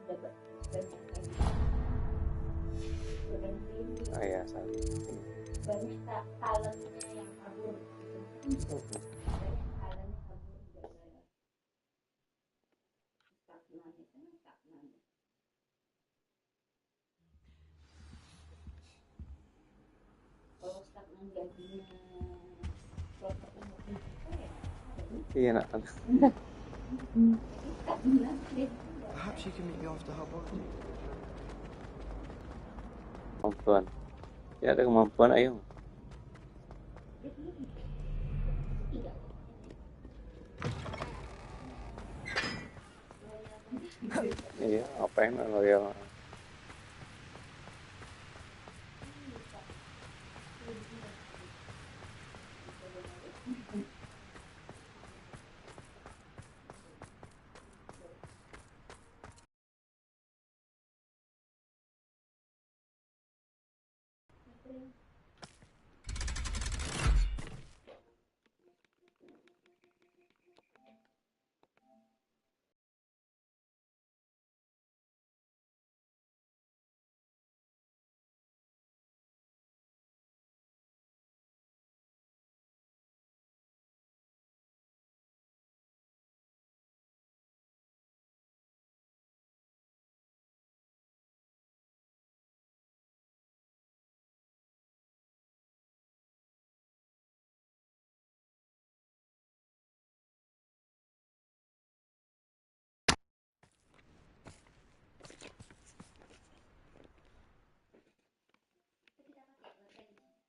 Oh ya, saling. Banyak talentnya yang kabur. Banyak talentnya kabur gara-gara stagnan itu stagnan. Kalau stagnan gajinya Prof ya. Iya nak. Perhaps you can meet me after Hogwarts. Kemampuan. Ya ada kemampuan, ayo. Iya, apa yang loyal?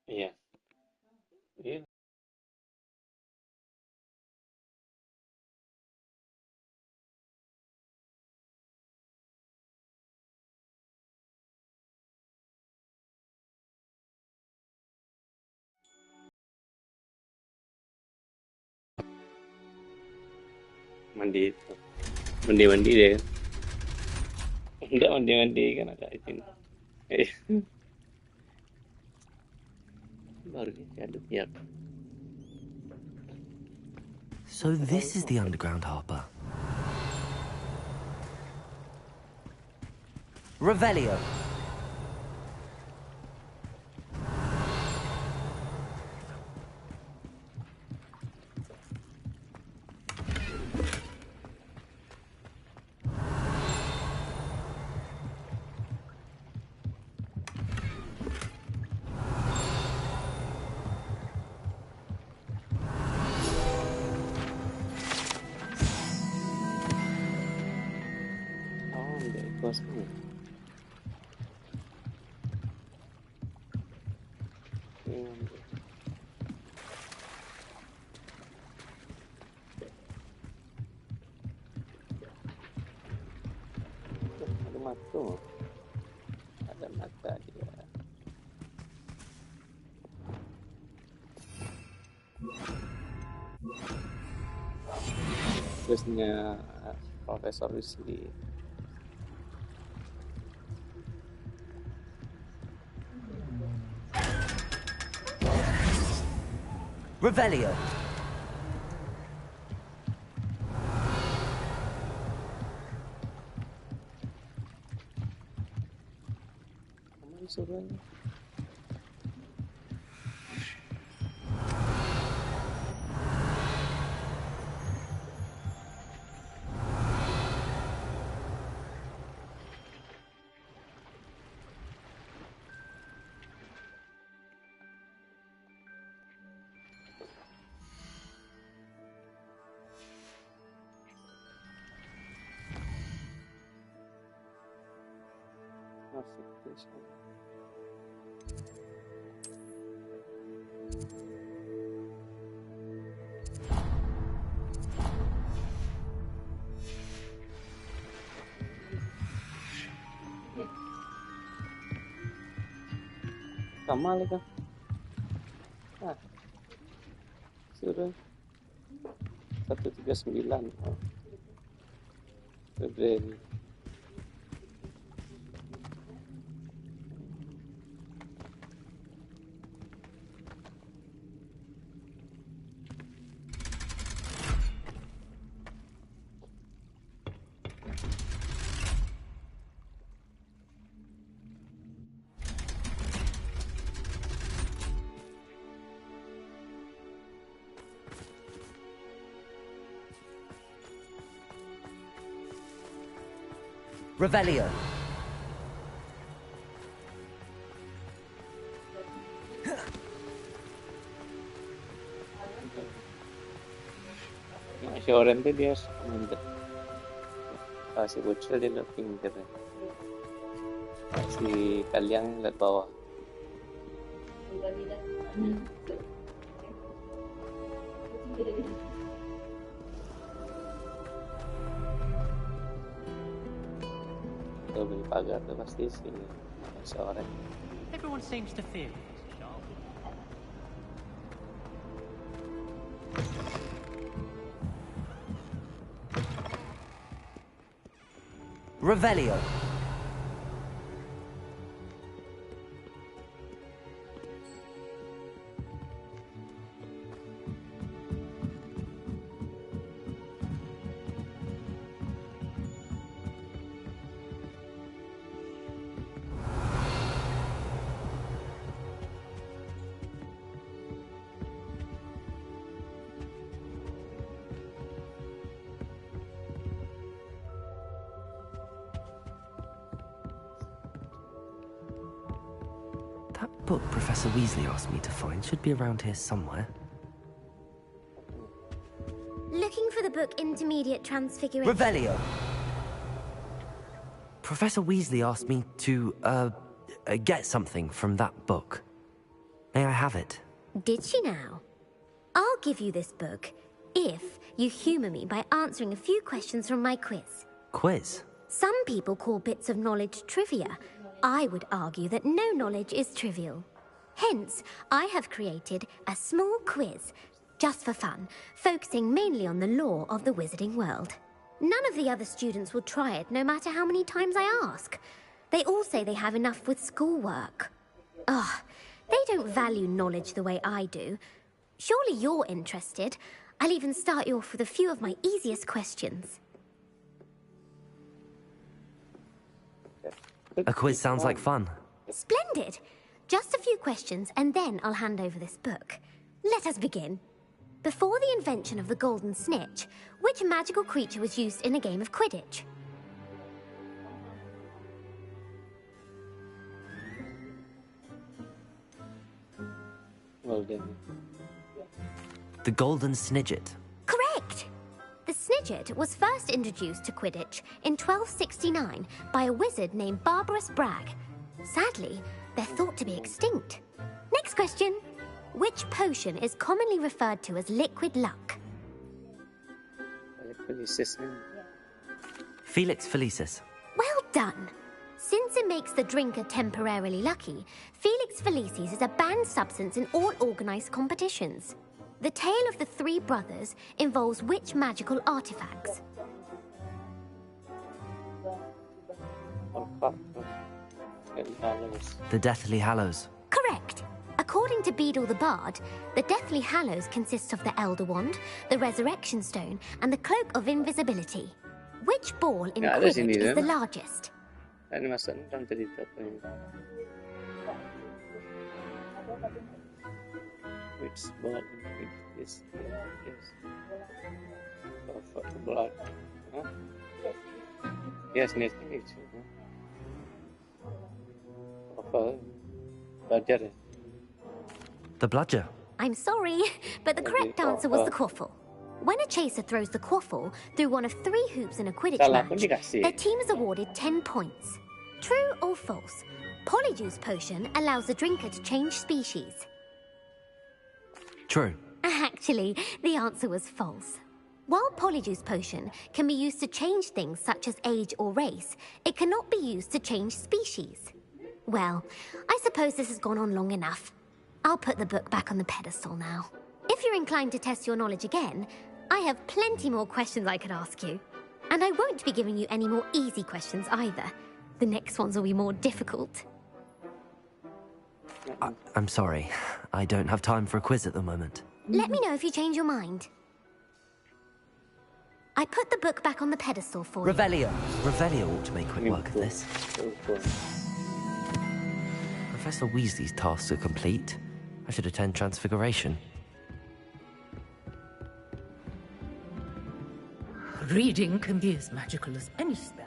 Iya. Iya. Mandi itu. Mandi deh. Enggak mandi kan ada izin. Baru diaduk ya. So this is the underground harbour. Revelio. Oh, udah ikhlas kan. Ada mata. Ada mata dia. Terusnya Profesor Weasley. Revelio. Aman suruhnya. Masih terus. Sama lagi kan. Ah. Suruh 139. Oh. Februari. Revelio. Yang si Oren tuh dia mundur. Si Bocil dia liat pinggir. Si Kaliang liat bawah. Beda-beda. Beda-beda. Tuh beli pagar tuh pasti si Oren. Everyone seems to fear me, Mr. Sharp. Revelio. That book Professor Weasley asked me to find should be around here somewhere. Looking for the book Intermediate Transfiguration. Revelio. Professor Weasley asked me to, get something from that book. May I have it? Did she now? I'll give you this book if you humor me by answering a few questions from my quiz. Quiz? Some people call bits of knowledge trivia. I would argue that no knowledge is trivial. Hence, I have created a small quiz, just for fun, focusing mainly on the lore of the wizarding world. None of the other students will try it, no matter how many times I ask. They all say they have enough with schoolwork. Ugh, they don't value knowledge the way I do. Surely you're interested. I'll even start you off with a few of my easiest questions. A quiz sounds like fun. Splendid! Just a few questions, and then I'll hand over this book. Let us begin. Before the invention of the golden snitch, which magical creature was used in a game of Quidditch? Golden. The Golden Snidget. Correct! The Snidget was first introduced to Quidditch in 1269 by a wizard named Barbarous Bragg. Sadly, they're thought to be extinct. Next question. Which potion is commonly referred to as liquid luck? Felix Felicis. Well done! Since it makes the drinker temporarily lucky, Felix Felicis is a banned substance in all organized competitions. The tale of the three brothers involves which magical artifacts? The Deathly Hallows. Correct! According to Beedle the Bard, the Deathly Hallows consists of the Elder Wand, the Resurrection Stone, and the Cloak of Invisibility. Which ball in Ya, ada sini, Quidditch is kan? the largest? Ini masuk dalam cerita apa ini? Which ball is yes. Of blood. Huh? Yes, next page. Apa? Belajar. The Bludger. I'm sorry, but the correct answer was the quaffle. When a chaser throws the quaffle through one of 3 hoops in a Quidditch Salah pun match, dikasih. their team is awarded 10 points. True or false? Polyjuice Potion allows the drinker to change species. True. Actually, the answer was false. While Polyjuice Potion can be used to change things such as age or race, it cannot be used to change species. Well, I suppose this has gone on long enough. I'll put the book back on the pedestal now. If you're inclined to test your knowledge again, I have plenty more questions I could ask you. And I won't be giving you any more easy questions either. The next ones will be more difficult. I'm sorry. I don't have time for a quiz at the moment. Let me know if you change your mind. I put the book back on the pedestal for you. Revelio. Revelio ought to make quick work of this. Betul. Professor Weasley's tasks are complete. I should attend Transfiguration. Reading can be as magical as any spell.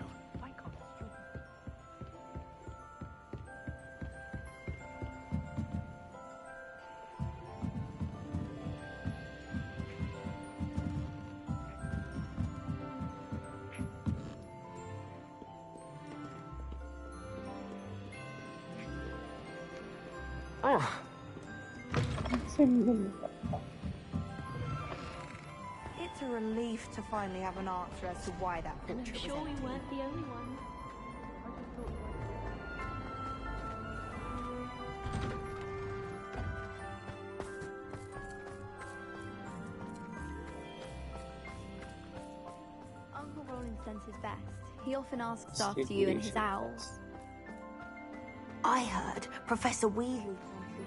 It's a relief to finally have an answer as to why that And I'm portrait sure was we empty. weren't the only ones. Uncle Roland sends his best. He often asks after you and his owl. I heard Professor Weasley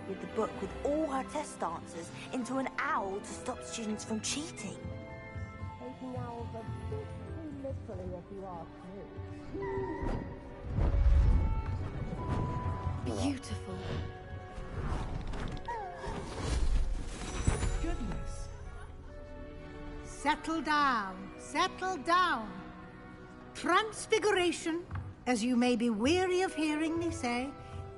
transferred the book with all her test answers into an owl to stop students from cheating. Taking owls a bit too literally, if you ask me. Beautiful. Goodness. Settle down. Settle down. Transfiguration, as you may be weary of hearing me say,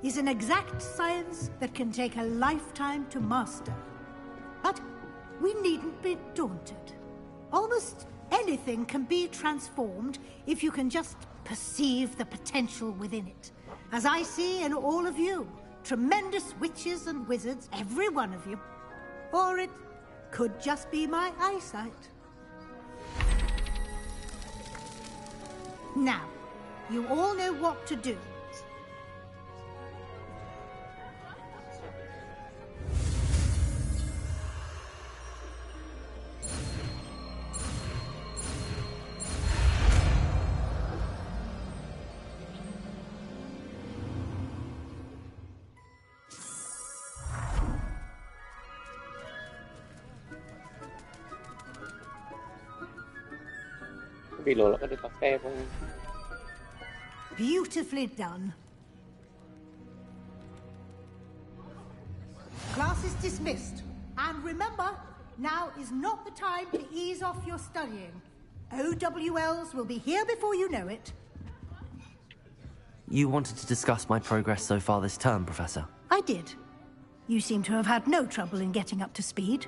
is an exact science that can take a lifetime to master. But we needn't be daunted. Almost anything can be transformed if you can just perceive the potential within it. As I see in all of you, tremendous witches and wizards, every one of you. Or it could just be my eyesight. Now, you all know what to do. Below แล้วก็ดูกาแฟพวกนี้ Beautifully done. Class is dismissed. And remember, now is not the time to ease off your studying. OWLs will be here before you know it. You wanted to discuss my progress so far this term, Professor. I did. You seem to have had no trouble in getting up to speed.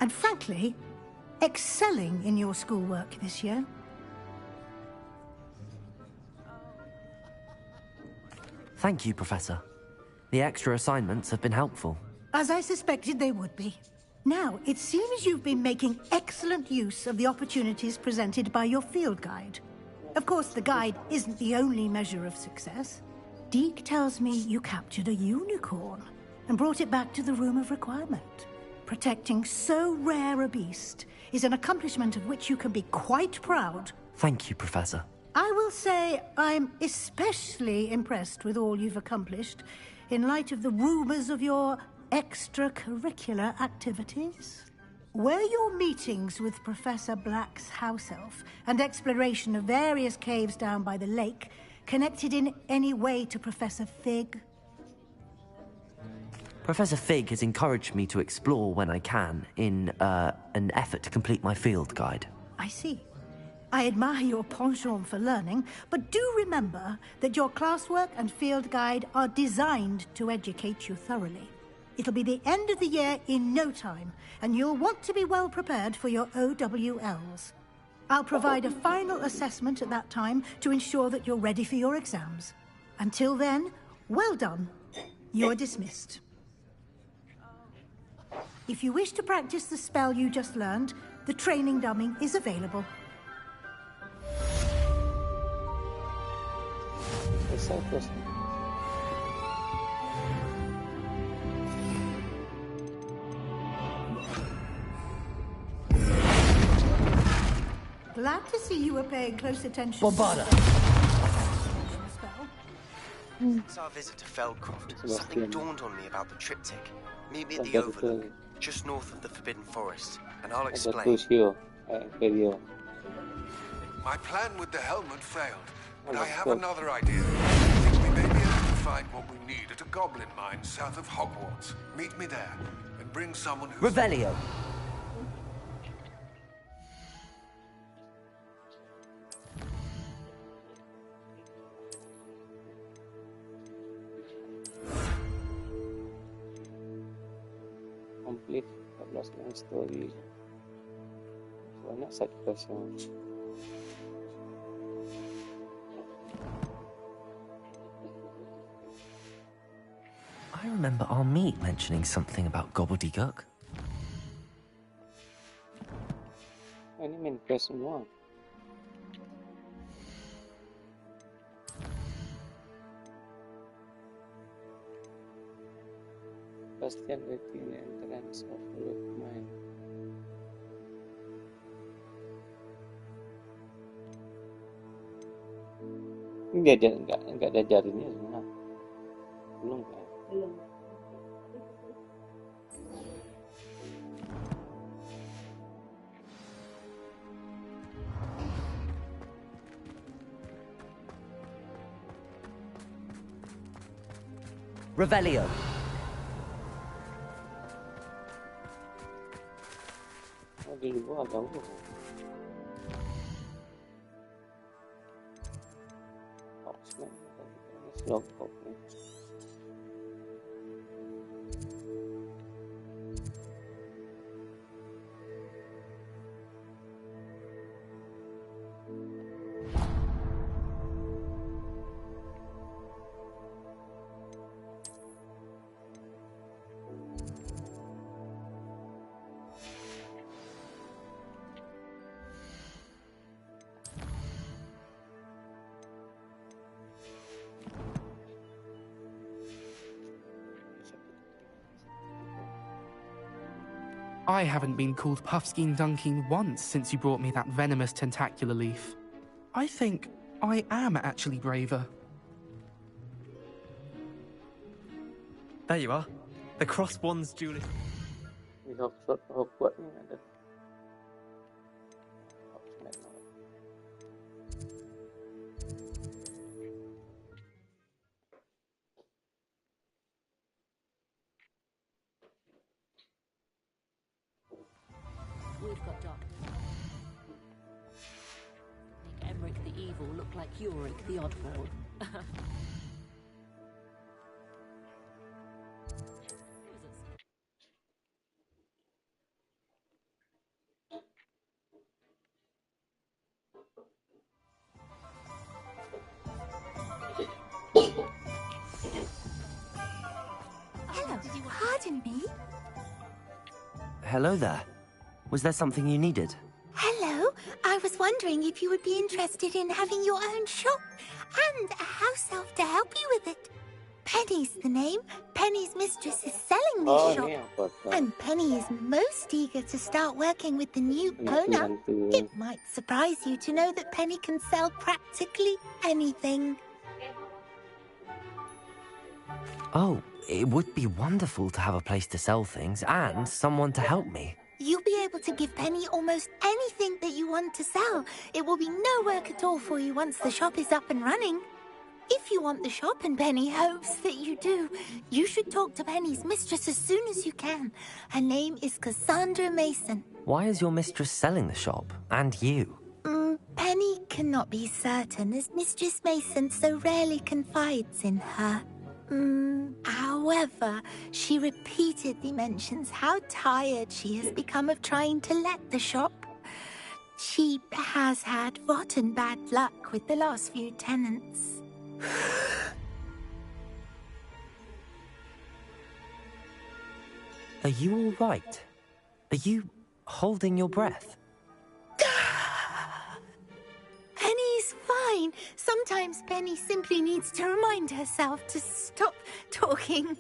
And frankly, excelling in your schoolwork this year. Thank you, Professor. The extra assignments have been helpful. As I suspected they would be. Now, it seems you've been making excellent use of the opportunities presented by your field guide. Of course, the guide isn't the only measure of success. Deke tells me you captured a unicorn and brought it back to the Room of Requirement. Protecting so rare a beast is an accomplishment of which you can be quite proud. Thank you, Professor. I will say I'm especially impressed with all you've accomplished in light of the rumors of your extracurricular activities. Were your meetings with Professor Black's house elf and exploration of various caves down by the lake connected in any way to Professor Fig? Professor Fig has encouraged me to explore when I can in an effort to complete my field guide. I see. I admire your penchant for learning, but do remember that your classwork and field guide are designed to educate you thoroughly. It'll be the end of the year in no time, and you'll want to be well prepared for your OWLs. I'll provide a final assessment at that time to ensure that you're ready for your exams. Until then, well done. You're dismissed. If you wish to practice the spell you just learned, the training dummy is available. Glad to see you were paying close attention. Bombarda. Since our visit to Feldcroft, something dawned on me about the triptych. Meet me at the Overlook, just north of the Forbidden Forest, and I'll explain. My plan with the helmet failed, but I have another idea. I think we may be able to find what we need at a goblin mine south of Hogwarts. Meet me there, and bring someone who's... Revelio. Complete 14 story. Banyak side quest yang I remember our meet mentioning something about gobbledygook. Ini main quest semua. Bastian within the entrance of the mine. Ini dia enggak ada jarinya sebenarnya. Belum kan? Belum. Revelio. Oh, di luar ada apa? Slog copy. I haven't been called Puffskein Dunking once since you brought me that venomous tentacular leaf. I think I am actually braver. There you are. The crossbonds duelist. Di Hogwarts ni ada. We've got Doc. Make Emmerich the evil look like Ulrich the oddball. Hello, pardon me? Hello there. Was there something you needed? Hello, I was wondering if you would be interested in having your own shop and a house elf to help you with it. Penny's the name. Penny's mistress is selling this shop. And Penny is most eager to start working with the new owner. It might surprise you to know that Penny can sell practically anything. Oh, it would be wonderful to have a place to sell things and someone to help me. You'll be able to give Penny almost anything that you want to sell. It will be no work at all for you once the shop is up and running. If you want the shop and Penny hopes that you do, you should talk to Penny's mistress as soon as you can. Her name is Cassandra Mason. Why is your mistress selling the shop? And you? Penny cannot be certain as Mistress Mason so rarely confides in her. However, she repeatedly mentions how tired she has become of trying to let the shop. She has had rotten bad luck with the last few tenants. Are you all right? Are you holding your breath? Penny's fine. Sometimes Penny simply needs to remind herself to stop talking.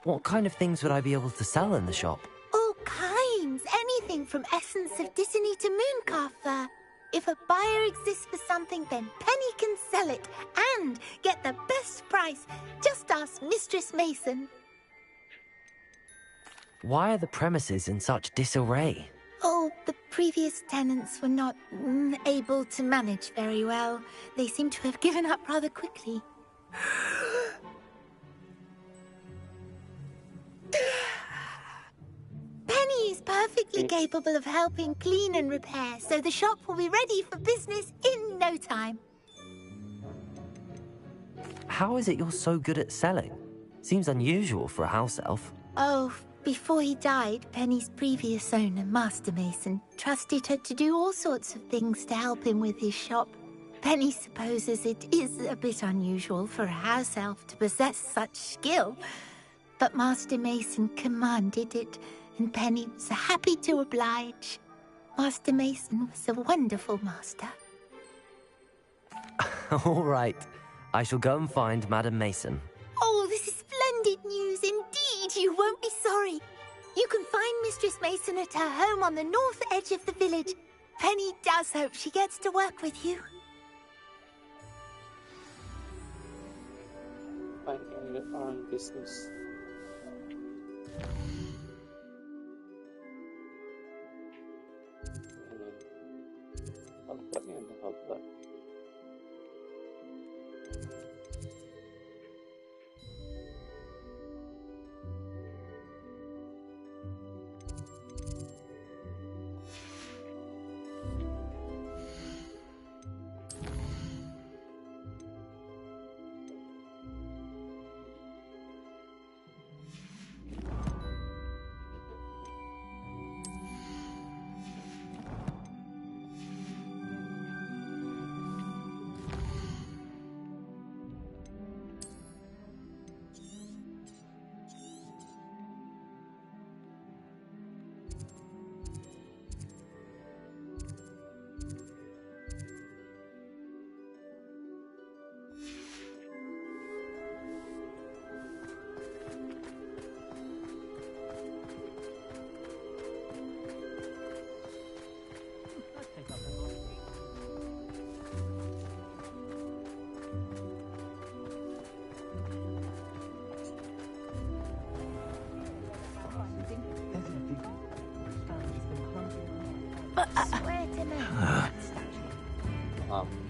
What kind of things would I be able to sell in the shop? All kinds. Anything from essence of Disney to mooncar fur. If a buyer exists for something, then Penny can sell it and get the best price. Just ask Mistress Mason. Why are the premises in such disarray? Oh, the previous tenants were not able to manage very well. They seem to have given up rather quickly. Penny is perfectly capable of helping clean and repair, so the shop will be ready for business in no time. How is it you're so good at selling? Seems unusual for a house elf. Oh, before he died, Penny's previous owner, Master Mason, trusted her to do all sorts of things to help him with his shop. Penny supposes it is a bit unusual for a house elf to possess such skill, but Master Mason commanded it, and Penny was happy to oblige. Master Mason was a wonderful master. All right. I shall go and find Madam Mason. Oh, this is splendid news indeed. You won't be sorry. You can find Mistress Mason at her home on the north edge of the village. Penny does hope she gets to work with you. Find any armed business. Hogwarts.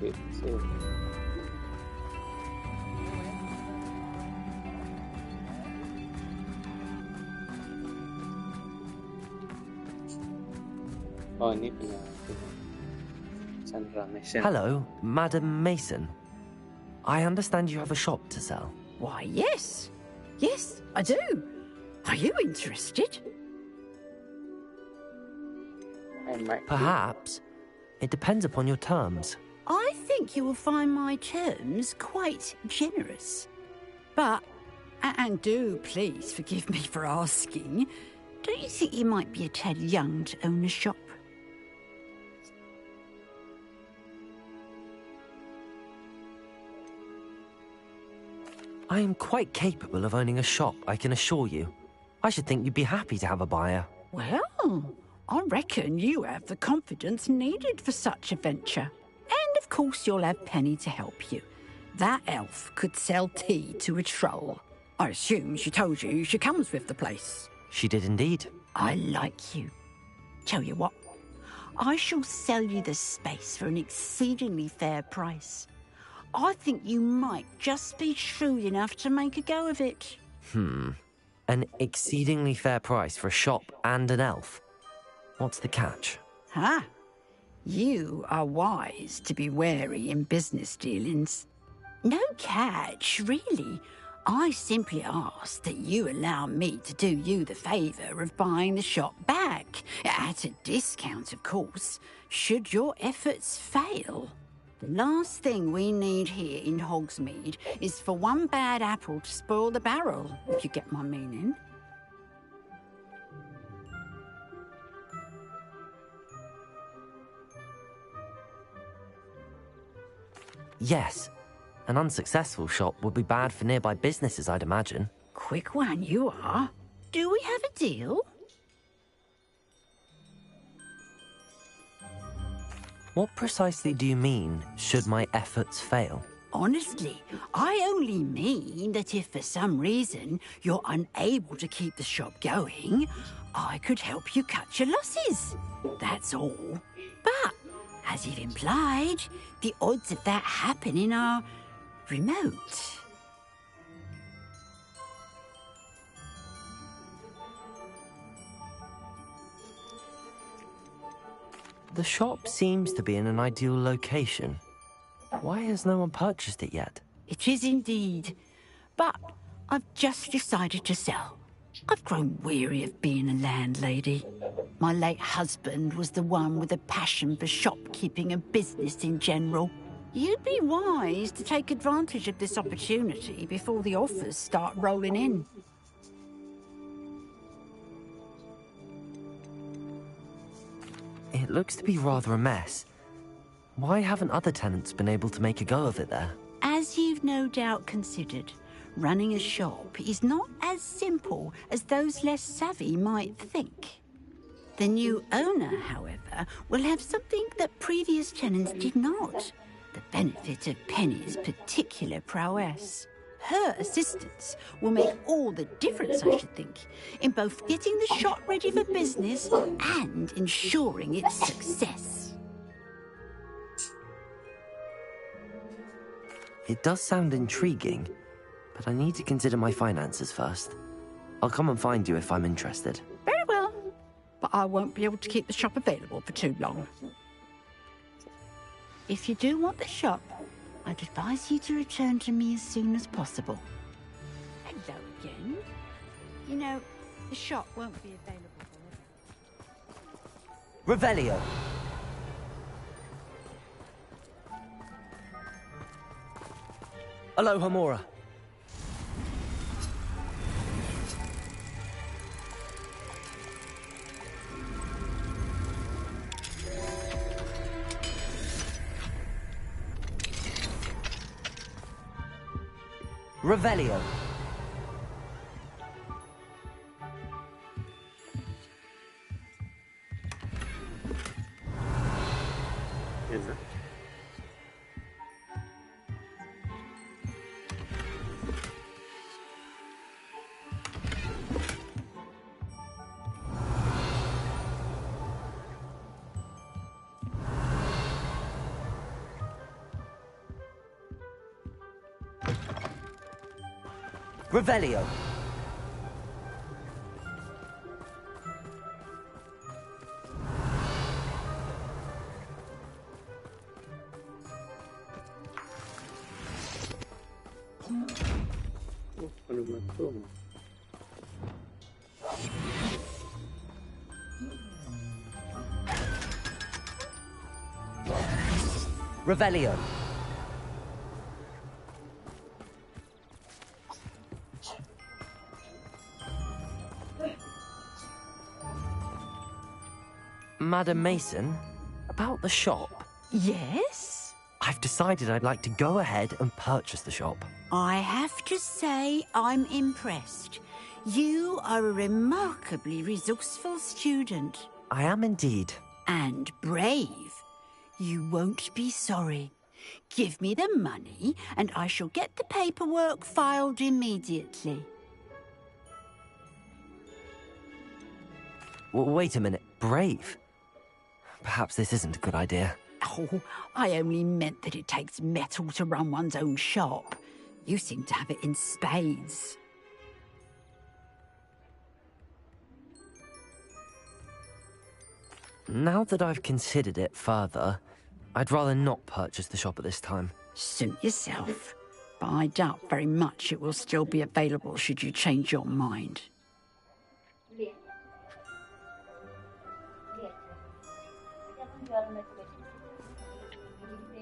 Gitu. Oh, ini punya Sandra Mason. Hello, Madam Mason. I understand you have a shop to sell. Why, yes. Yes, I do. Are you interested? Perhaps. It depends upon your terms. I think you will find my terms quite generous. But, and do please forgive me for asking, don't you think you might be a tad young to own a shop? I am quite capable of owning a shop, I can assure you. I should think you'd be happy to have a buyer. Well, I reckon you have the confidence needed for such a venture. And of course you'll have Penny to help you. That elf could sell tea to a troll. I assume she told you she comes with the place. She did indeed. I like you. Tell you what, I shall sell you the space for an exceedingly fair price. I think you might just be shrewd enough to make a go of it. An exceedingly fair price for a shop and an elf. What's the catch? Ah, you are wise to be wary in business dealings. No catch, really. I simply ask that you allow me to do you the favour of buying the shop back, at a discount, of course, should your efforts fail. The last thing we need here in Hogsmeade is for one bad apple to spoil the barrel, if you get my meaning. Yes. An unsuccessful shop would be bad for nearby businesses, I'd imagine. Quick one you are. Do we have a deal? What precisely do you mean, should my efforts fail? Honestly, I only mean that if for some reason you're unable to keep the shop going, I could help you cut your losses. That's all. But, as you've implied, the odds of that happening are remote. The shop seems to be in an ideal location. Why has no one purchased it yet? It is indeed. But I've just decided to sell. I've grown weary of being a landlady. My late husband was the one with a passion for shopkeeping and business in general. You'd be wise to take advantage of this opportunity before the offers start rolling in. It looks to be rather a mess. Why haven't other tenants been able to make a go of it there? As you've no doubt considered, running a shop is not as simple as those less savvy might think. The new owner, however, will have something that previous tenants did not. The benefit of Penny's particular prowess. Her assistance will make all the difference, I should think, in both getting the shop ready for business and ensuring its success. It does sound intriguing, but I need to consider my finances first. I'll come and find you if I'm interested. Very well, but I won't be able to keep the shop available for too long. If you do want the shop, I'd advise you to return to me as soon as possible. Hello again. You know, the shop won't be available forever. Revelio! Aloha Mora. Revelio. Revelio. Revelio. Madam Mason, about the shop. Yes? I've decided I'd like to go ahead and purchase the shop. I have to say I'm impressed. You are a remarkably resourceful student. I am indeed. And brave. You won't be sorry. Give me the money and I shall get the paperwork filed immediately. Wait a minute, brave? Perhaps this isn't a good idea. Oh, I only meant that it takes metal to run one's own shop. You seem to have it in spades. Now that I've considered it further, I'd rather not purchase the shop at this time. Suit yourself. But I doubt very much it will still be available should you change your mind.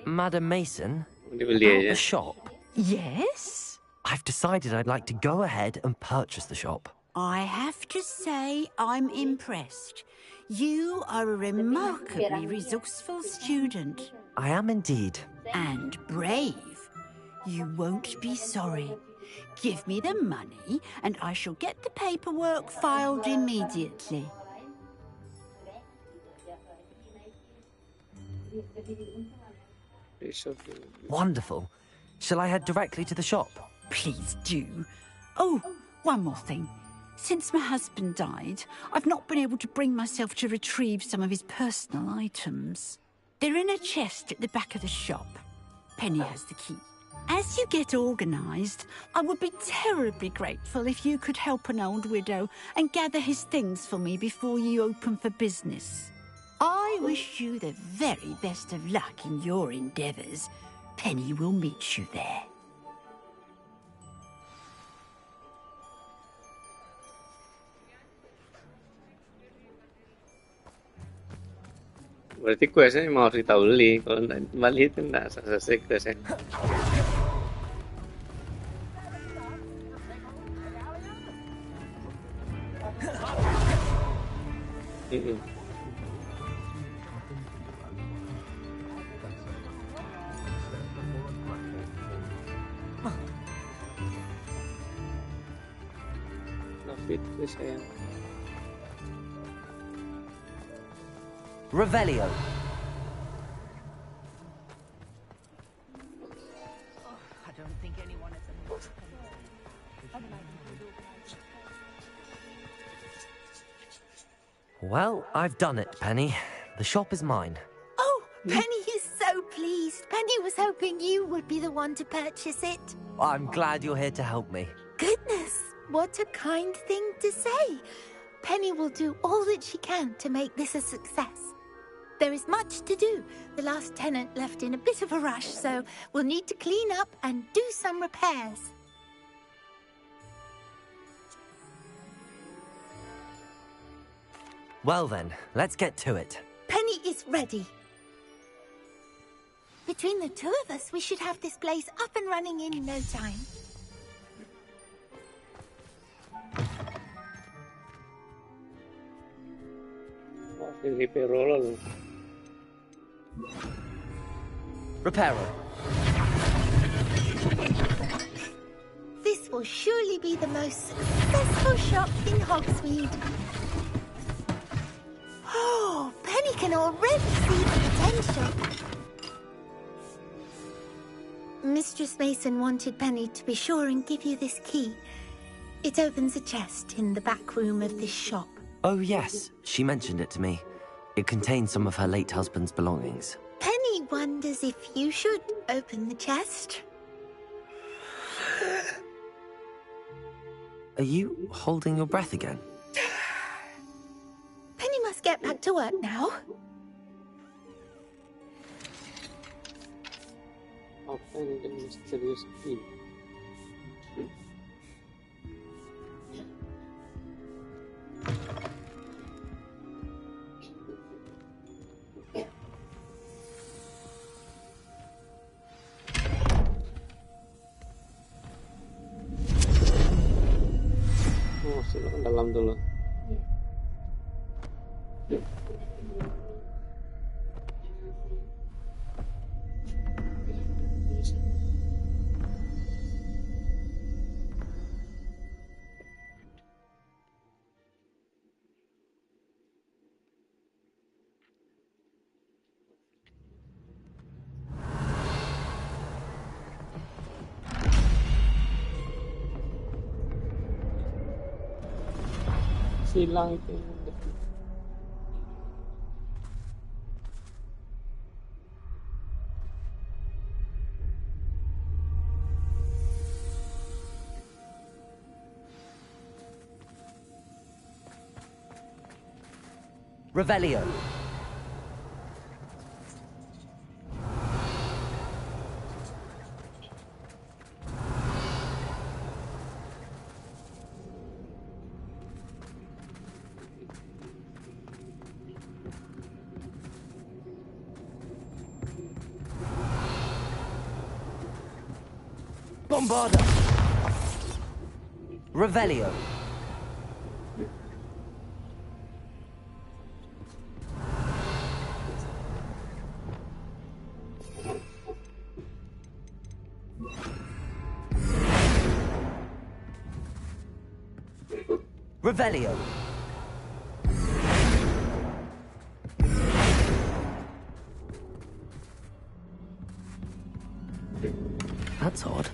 Madam Mason, about the shop. Yes? I've decided I'd like to go ahead and purchase the shop. I have to say I'm impressed. You are a remarkably resourceful student. I am indeed. And brave. You won't be sorry. Give me the money and I shall get the paperwork filed immediately. Wonderful. Shall I head directly to the shop? Please do. Oh, one more thing. Since my husband died, I've not been able to bring myself to retrieve some of his personal items. They're in a chest at the back of the shop. Penny has the key. As you get organised, I would be terribly grateful if you could help an old widow and gather his things for me before you open for business. I wish you the very best of luck in your endeavours. Penny will meet you there. Berarti questnya mau harus ditawuli. Kalau balik itu nggak selesai questnya. Itu sayang. Revelio. I don't think anyone is Well, I've done it, Penny. The shop is mine. Oh, Penny is so pleased. Penny was hoping you would be the one to purchase it. I'm glad you're here to help me. Goodness, what a kind thing to say. Penny will do all that she can to make this a success. There is much to do. The last tenant left in a bit of a rush, so we'll need to clean up and do some repairs. Well then, let's get to it. Penny is ready. Between the two of us, we should have this place up and running in no time. Reparo. This will surely be the most successful shop in Hogsmeade. Oh, Penny can already see the potential. Mistress Mason wanted Penny to be sure and give you this key. It opens a chest in the back room of this shop. Oh yes, she mentioned it to me. It contains some of her late husband's belongings. Penny wonders if you should open the chest. Are you holding your breath again? Penny must get back to work now. Apa yang misterius ini? Masuk ke dalam dulu. Silang itu. Revelio. Bombarda. Revelio. Revelio. That's odd.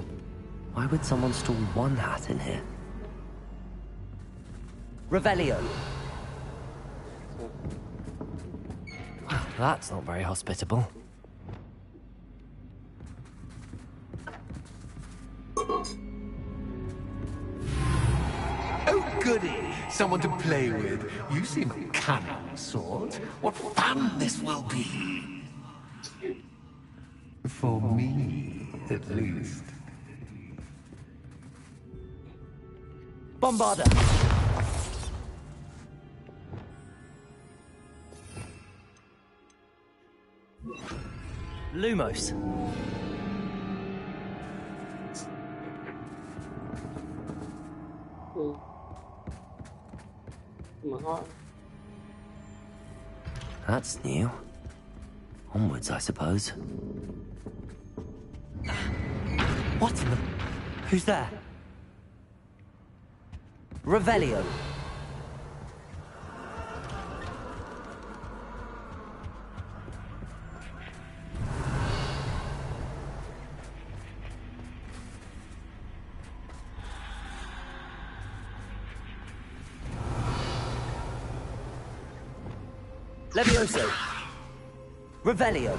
Why would someone store one hat in here? Revelio. Well, that's not very hospitable. Oh, goody! Someone to play with. You seem a cunning sort. What fun this will be! For me, at least. Bombarda. Lumos. That's new. Onwards, I suppose. What in the... Who's there? Revelio. Levioso. Revelio.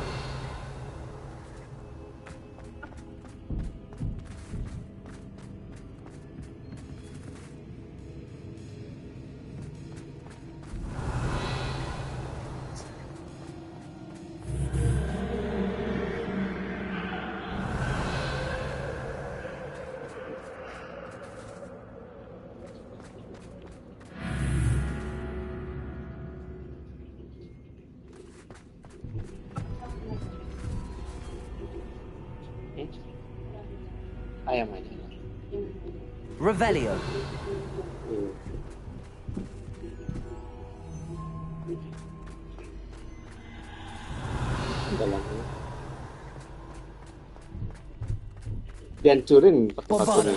Ayam aja. Revelio. Dihancurin pakai batu.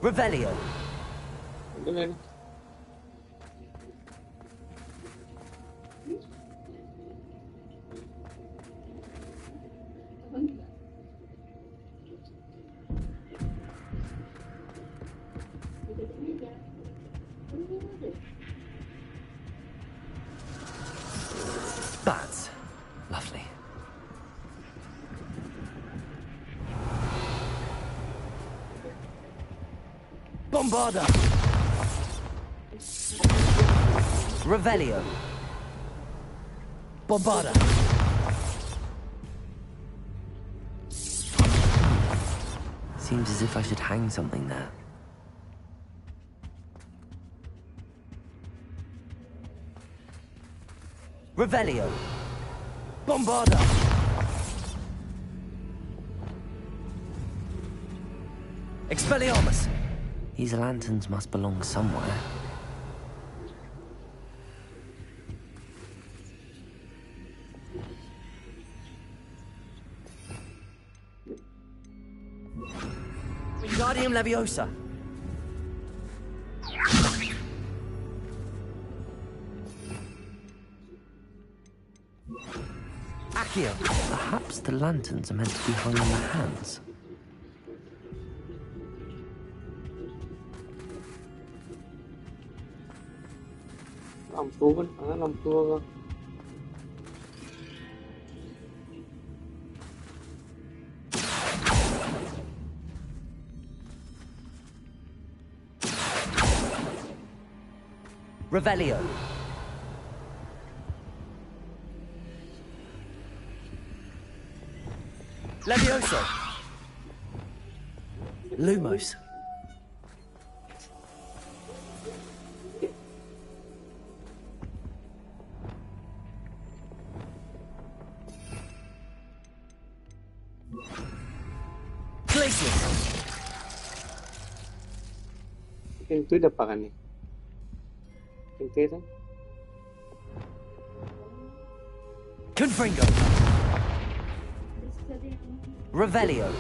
Revelio. That's lovely. Bombarda. Revelio. Bombarda. Seems as if I should hang something there. Revelio. Bombarda. Expelliarmus. These lanterns must belong somewhere. Wingardium Leviosa. Accio. Perhaps the lanterns are meant to be hung in the hands. Lampu kan, lampu apa? Revelio. Levioso. Lumos. Pintu depan nih. Pintu itu. Confringo. Revelio.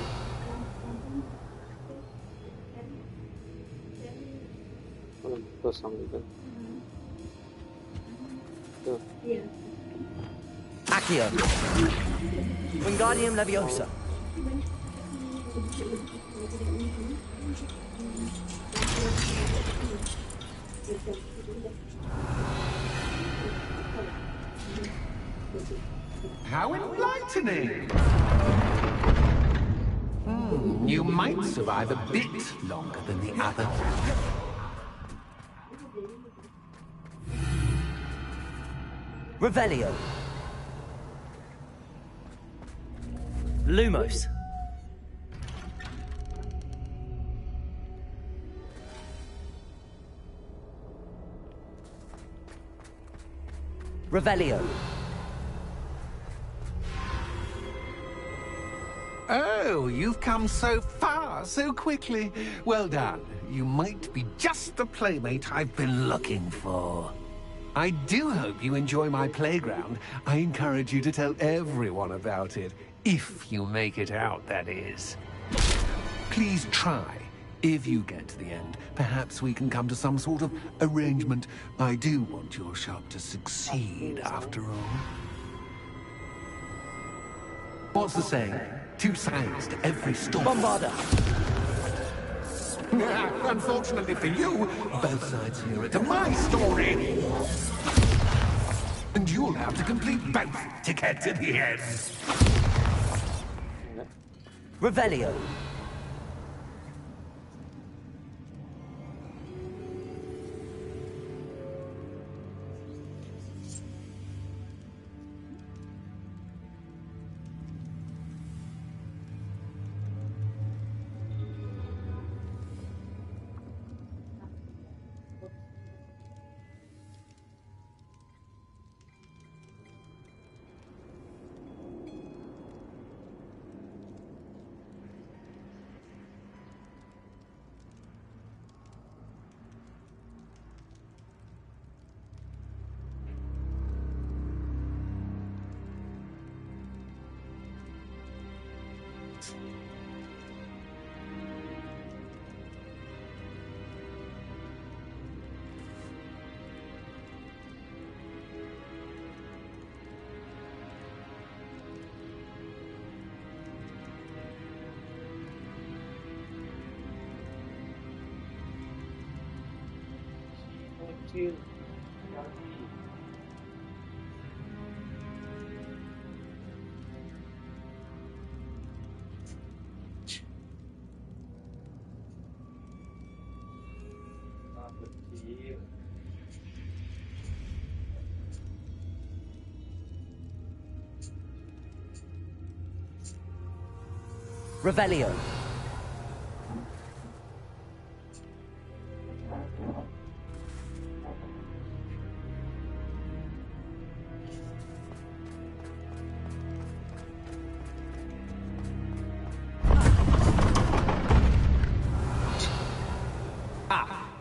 Kosong itu. Tuh. Accio. Wingardium Leviosa. How enlightening! You might survive a bit longer than the other. Revelio. Lumos. Revelio. Oh, you've come so far, so quickly. Well done. You might be just the playmate I've been looking for. I do hope you enjoy my playground. I encourage you to tell everyone about it. If you make it out, that is. Please try. If you get to the end, perhaps we can come to some sort of arrangement. I do want your shop to succeed, after all. What's the saying? 2 sides to every story. Bombarda. Unfortunately for you, both sides hear it to my story. And you'll have to complete both to get to the end. Revelio. Revelio.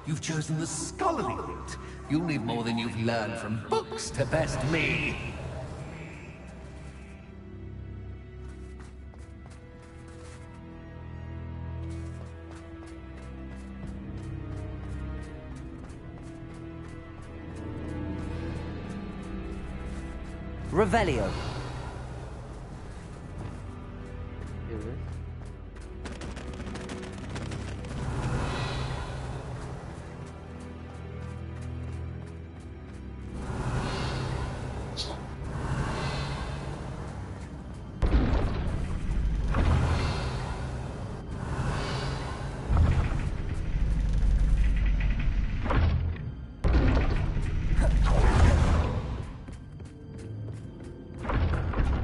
You've chosen the scholarly route. You'll need more than you've learned from books to best me. Revelio.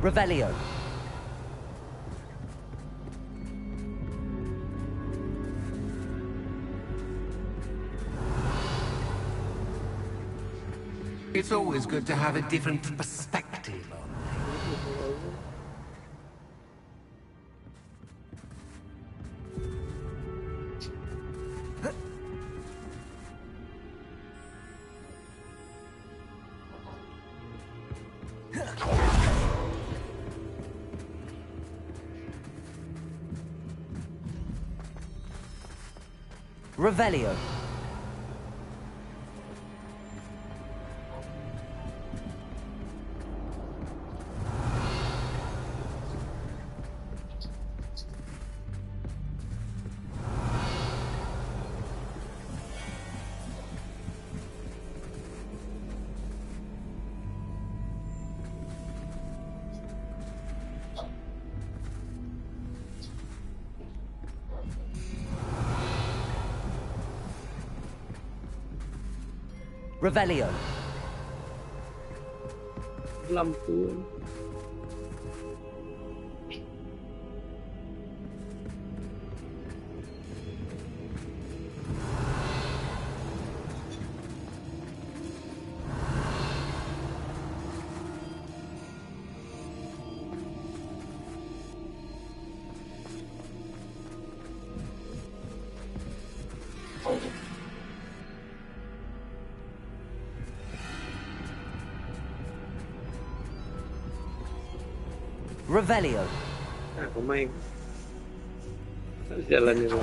Revelio. It's always good to have a different perspective on things. Revelio. Revelio. Lampu. Revelio. Aku main. Harus jalan dulu.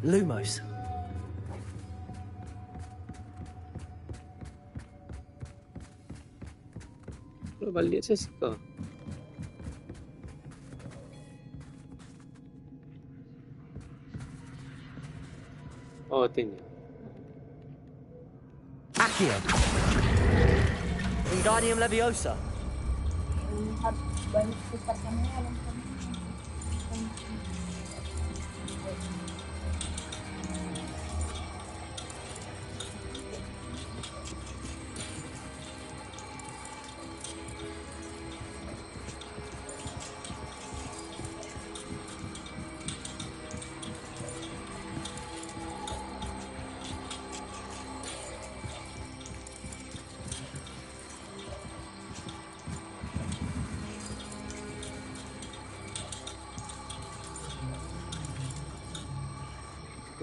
Lumos. Lo balik saya suka. Oh, ini. Accio. Wingardium Leviosa.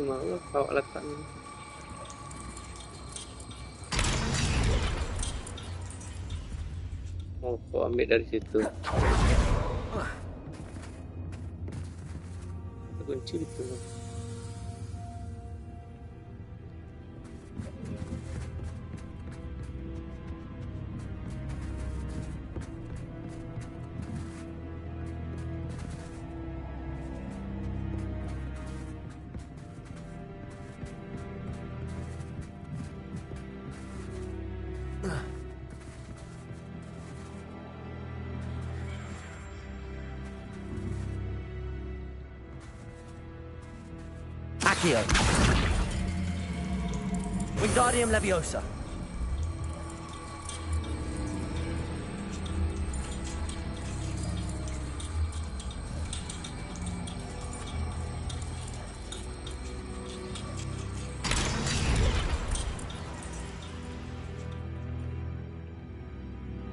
Mau bawa letaknya. Oh, kau ambil dari situ. Kunci itu. Accio. Wingardium Leviosa.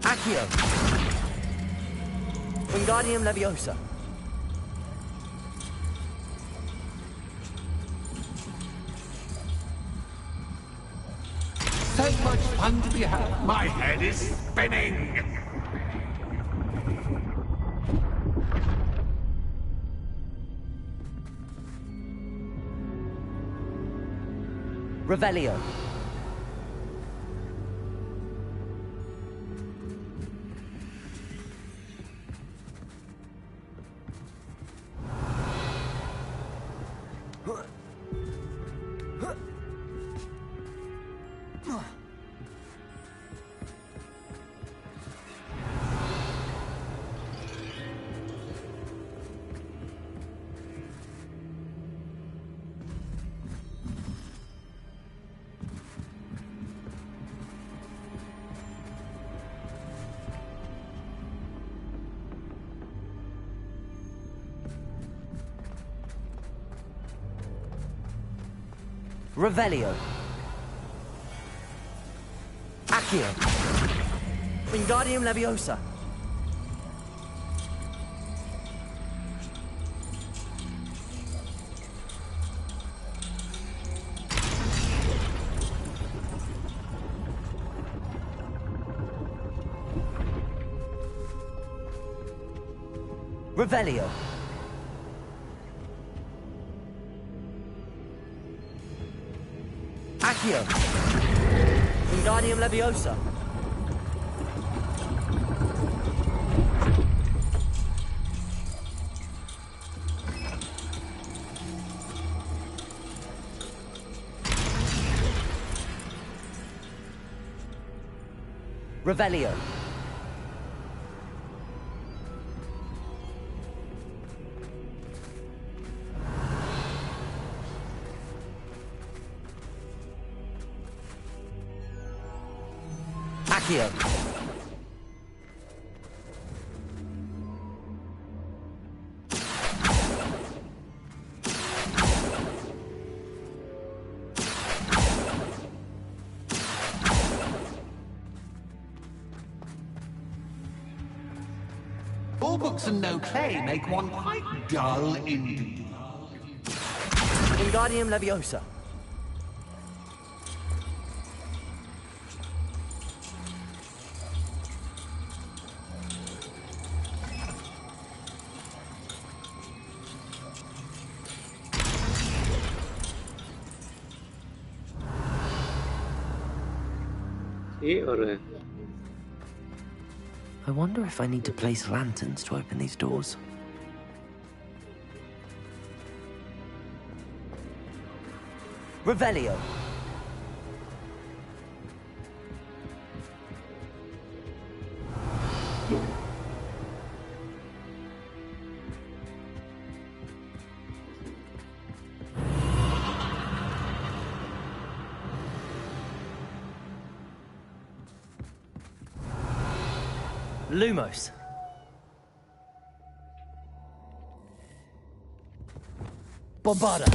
Accio. Wingardium Leviosa. So much fun to be had. My head is spinning. Revelio. Revelio. Accio. Wingardium Leviosa. Revelio. Accio. Wingardium Leviosa. Revelio. Accio. All books and no play make one quite dull indeed. Wingardium Leviosa. I wonder if I need to place lanterns to open these doors. Revelio. Lumos. Bombarda.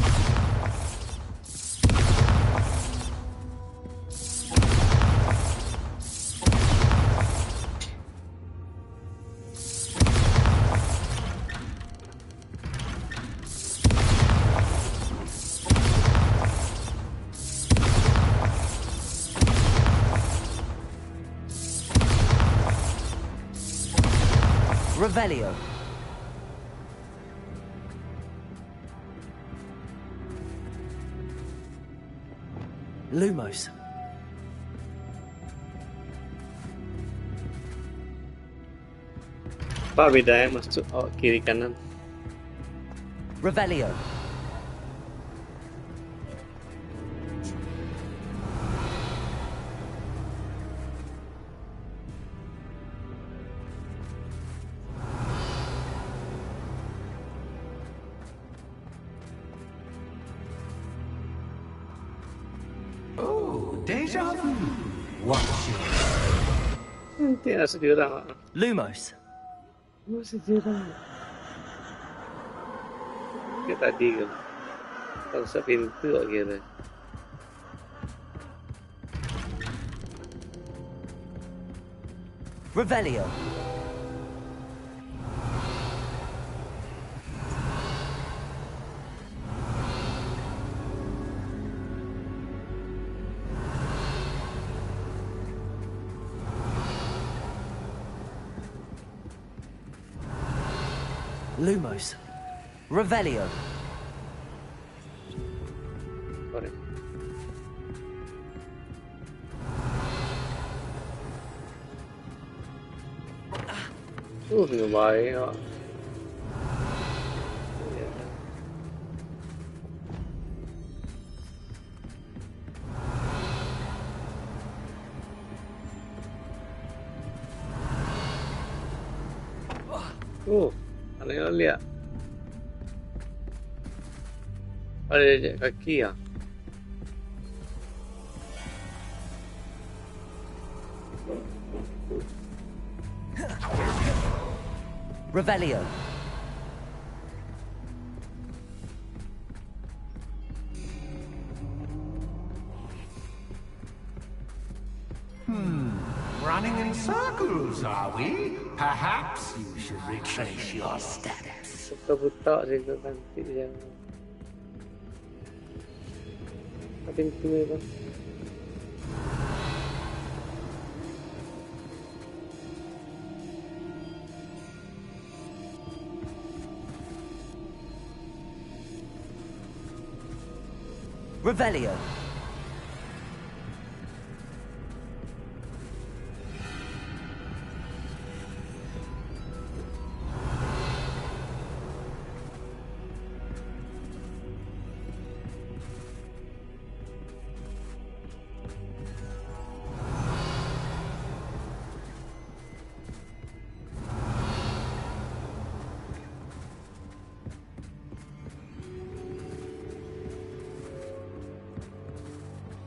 Revelio. Lumos. Apa bedanya masuk kiri kanan? Revelio. Deja vu. Watch it. Tidak sejurang. Lumos. Sejurang. Kayak tadi kan. Kalau sa pintu kira. Revelio. Lumos. Revelio. Correct. Nggak baik. Aneh lihat. Ada jejak kaki ya. Revelio. Running in circles, are we? Perhaps you should retrace your steps. Buta sih tu nanti yang. Pintu ni bang. Revelio.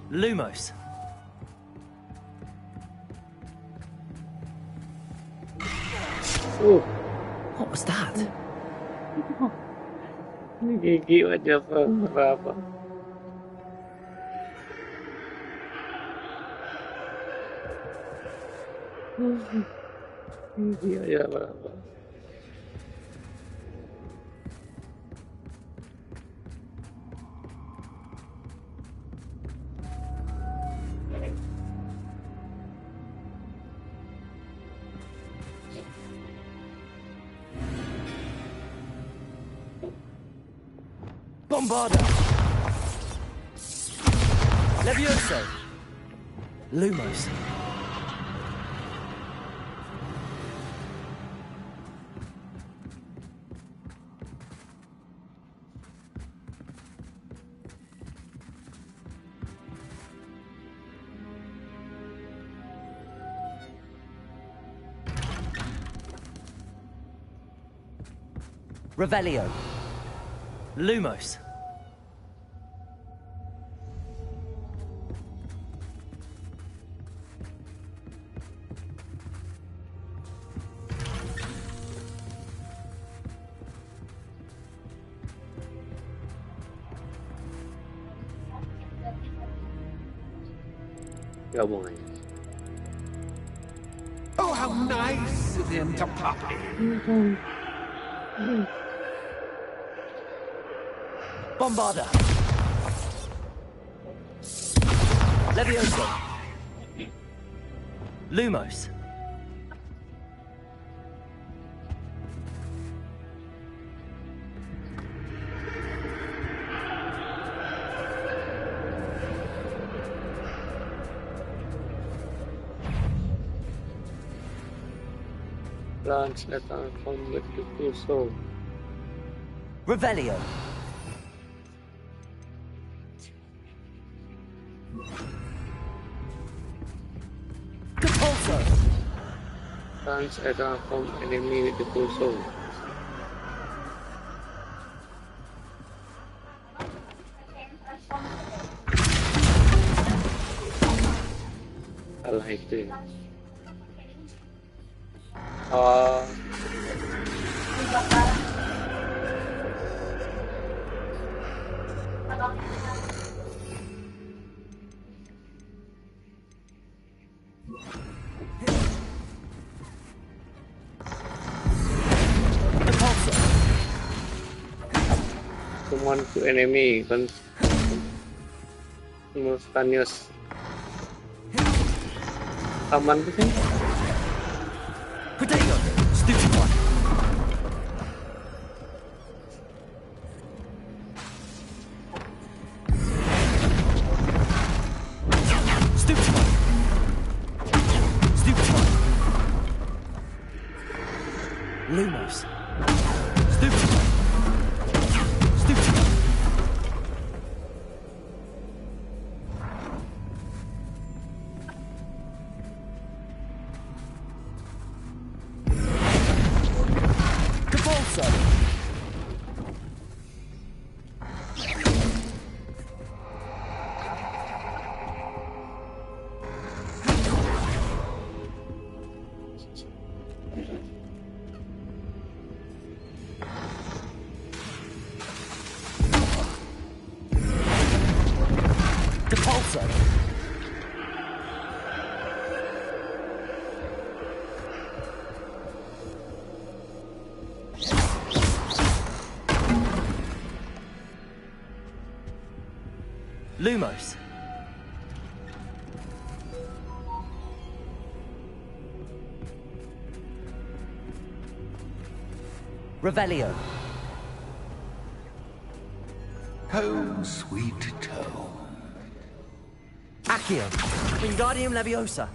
Lumos. What was that? Ini gigi aja apa? Gigi aja apa? Bombarda! Levioso! Lumos. Revelio. Lumos. Gabung aja. Oh, how nice of him to pop in. Bombarda. Levioso. Lumos. Plants that are combat to do so. Revelio. Compulso. Plants that are from enemy with the full soul. Salah itu ya. Summon to enemy simultaneous. Aman tuh kan? Potato. Stupid one. Stupid one. Stupid one. Lumos. Stupid one. Stupid one. Compulso. Compulso. Lumos. Revelio. Home, sweet home. Accio. Wingardium Leviosa.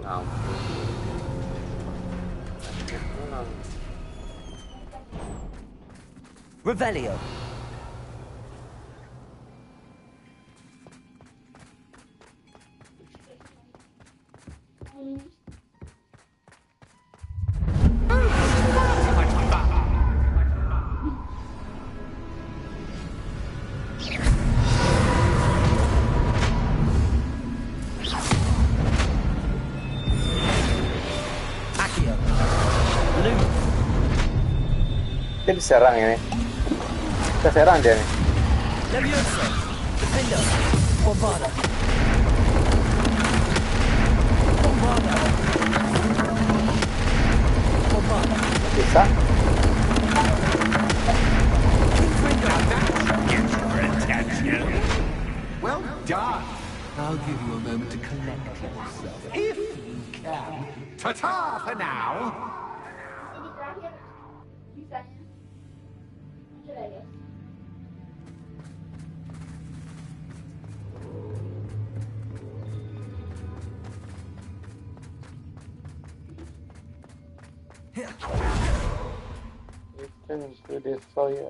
Wow. Revelio. Accio. Loot. Dia diserang ini. Kita serang dia nih. Leviosa. Defender. Bombarda. Bombarda. Bombarda. Bisa. Well done. I'll give you a moment to collect yourself, if you can. Ta-ta for now. Return to destroyer.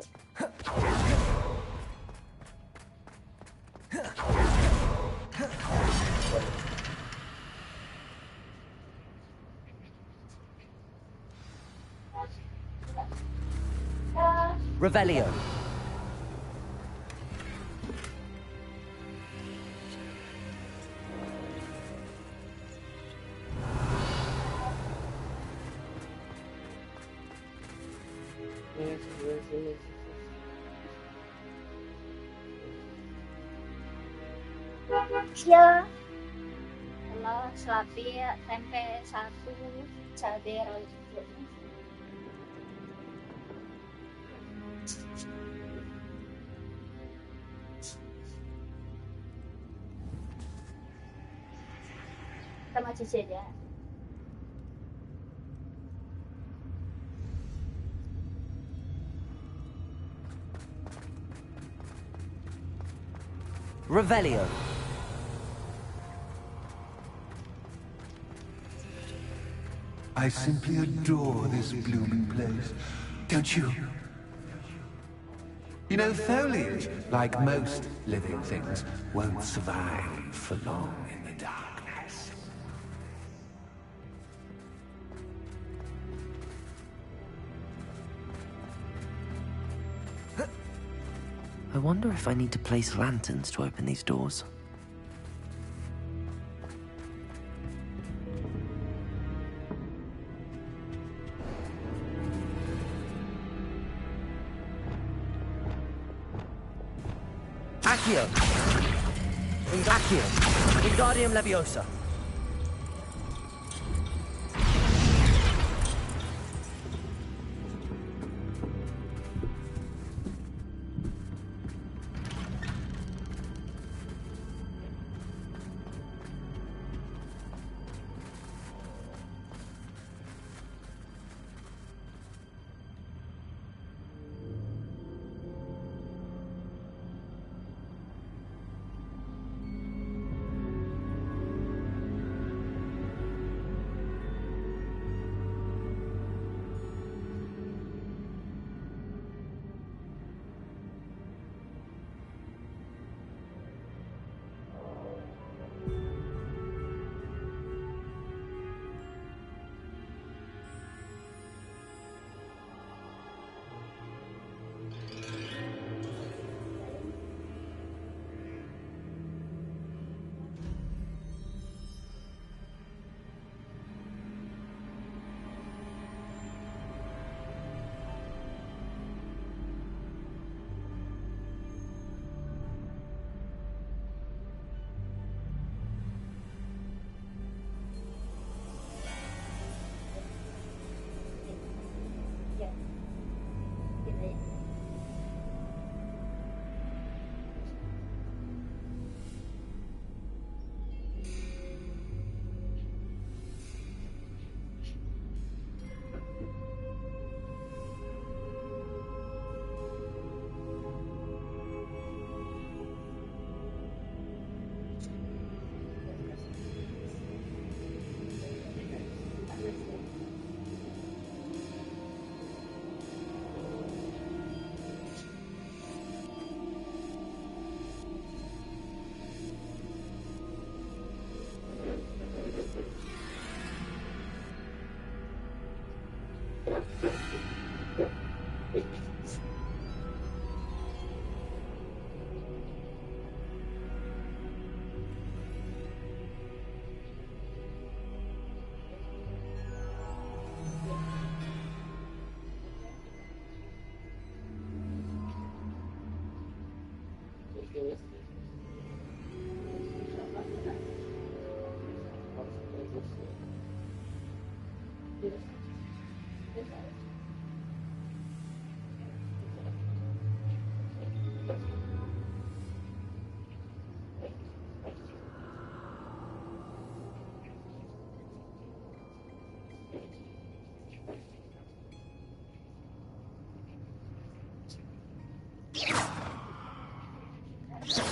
Revelio. Ya. Kalau selapi tempe 1 cabai rawit. Sama cici aja. Revelio. I simply adore this blooming place, don't you? You know, foliage, like most living things, won't survive for long in the darkness. I wonder if I need to place lanterns to open these doors. Accio. Accio. Wingardium Leviosa.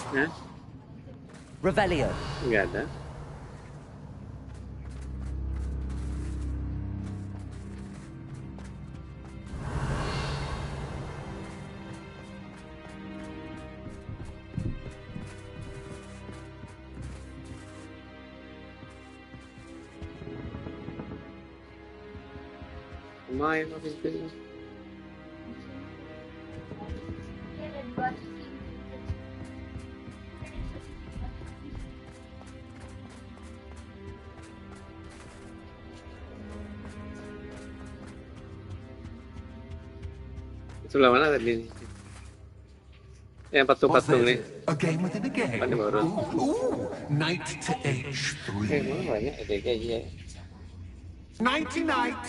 Hah? Revelio. Nggak ada. Main habis itu. Sebelah mana tadi? Yang patung-patung nih. A game within a game. Mana baru? Ooh, knight to h3. Mana banyak ada kayak Nighty night.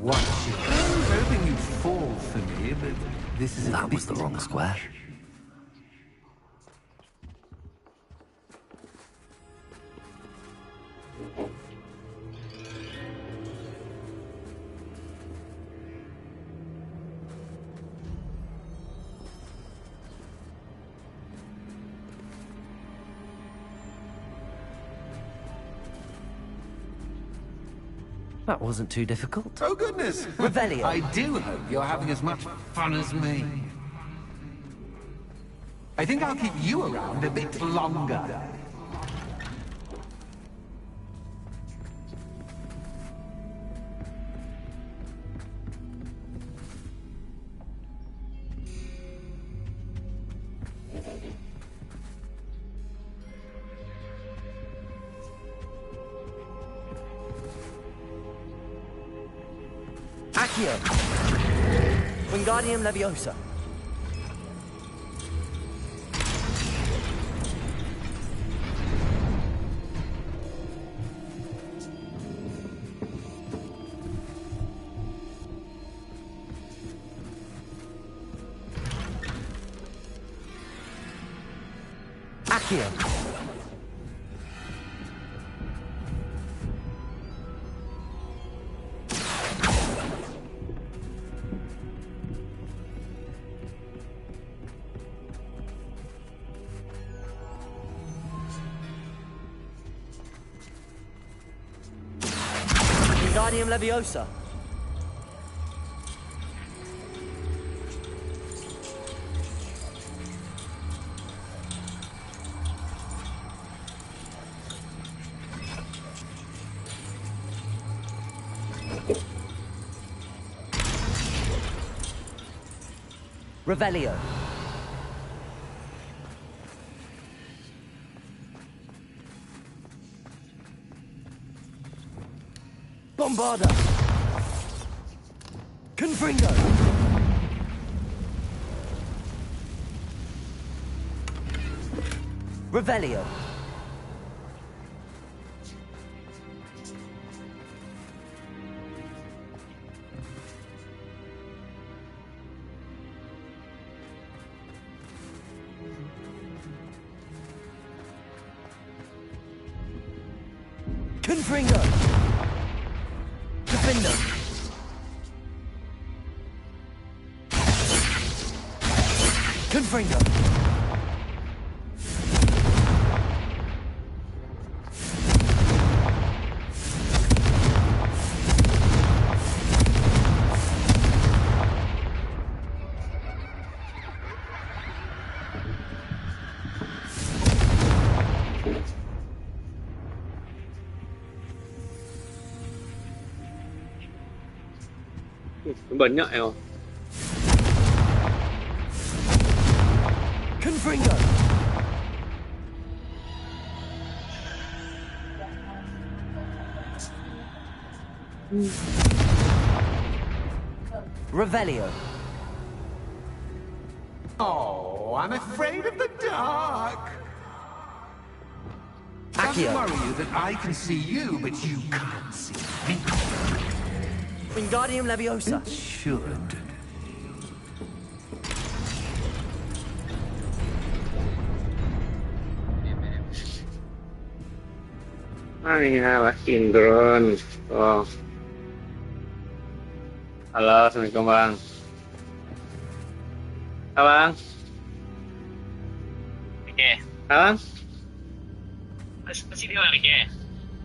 Watch it. I was hoping you'd fall for me, but this is That was the wrong square. That wasn't too difficult. Oh, goodness! Revelio. I do hope you're having as much fun as me. I think I'll keep you around a bit longer. Accio. Wingardium Leviosa. Accio. Wingardium Leviosa. Revelio. Bombarda. Confringo. Revelio. Confringo. Defender. Confringo. Banyak ya. Confringo. Revelio. Oh, I'm afraid of the dark. Accio. Doesn't worry you that I can see you, but you can't see me. Wingardium Leviosa. It should. Lah Indron. Oh. Halo, assalamualaikum bang. Abang. Oke. Abang? Masih di luar lagi?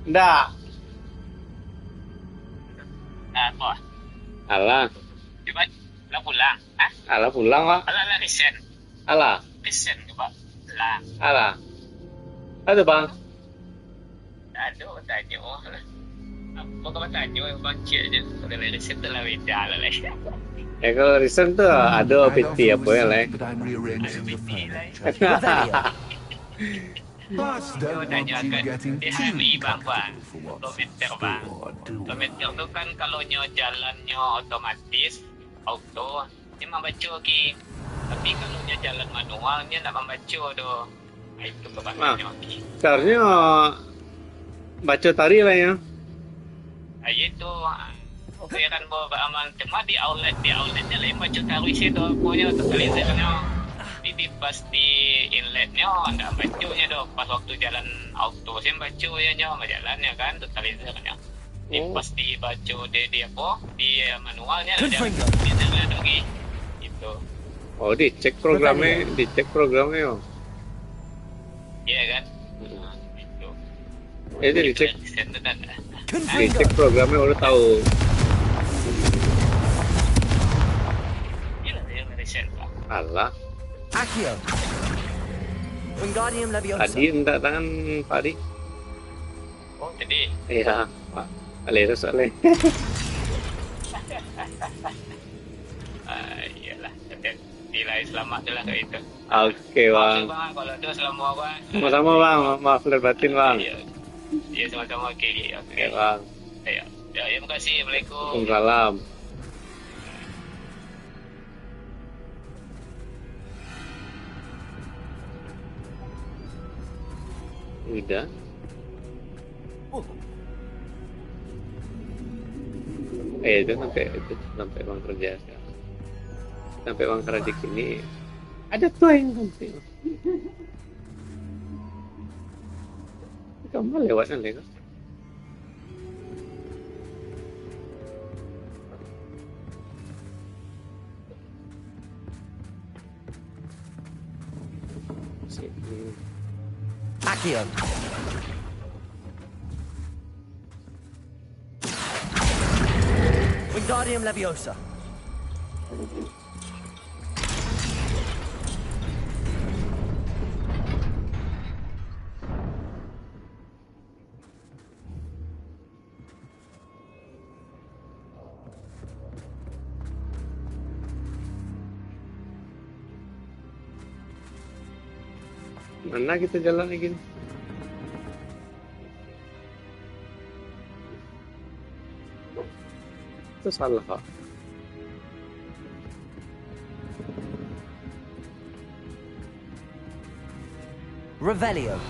Enggak. Apa? Alah. Coba lah pulang. Hah? Alah pulang pak. Alah resign. Alah. Resign ke pak? Lah. Alah. Ada bang. Aduh, tanya. Apa kau tanya? Bang cik je. Kalau resign tu lah beda lah. Kalau resign tu ada PT apa ya lah. Plus, don't want you getting too comfortable for what's in store. Kilometer tu kan kalau nyo jalannya otomatis, auto, dia membaca lagi. Tapi kalau dia jalan manual, dia tak membaca tu. Itu kebanyakannya lagi. Seharusnya baca tari lah ya. Itu kan bawa aman. Cuma di outletnya lain baca tari situ. Punya tu kaliannya. Di pas di inletnya anda bacanya doh pas waktu jalan auto saya baca ya nyawa jalannya kan totalizernya di pas dibaca di apa di manualnya ada lagi itu. Oh dicek programnya oh. Iya kan itu dicek programnya udah tahu. Gila yang recent pak. Alah. Accio. Wingardium Leviosa. Tadi enggak tangan Pak Adi. Oh tadi. Iya Pak. Alih soalnya. Iyalah. Gila selamat lah kayak itu. Oke bang. Bang kalau ada selamat bang. Sama-sama bang. Maaf lahir batin bang. Iya sama-sama oke. Oke bang. Ya terima kasih. Assalamualaikum. Waalaikumsalam. Udah. Itu sampai bang kerja sekarang. Sampai bang kerja sini ada tuh yang sampai. Kamu lewat nanti kan? Accio. Wingardium Leviosa. Mana kita jalan lagi? Itu salah kok. Revelio.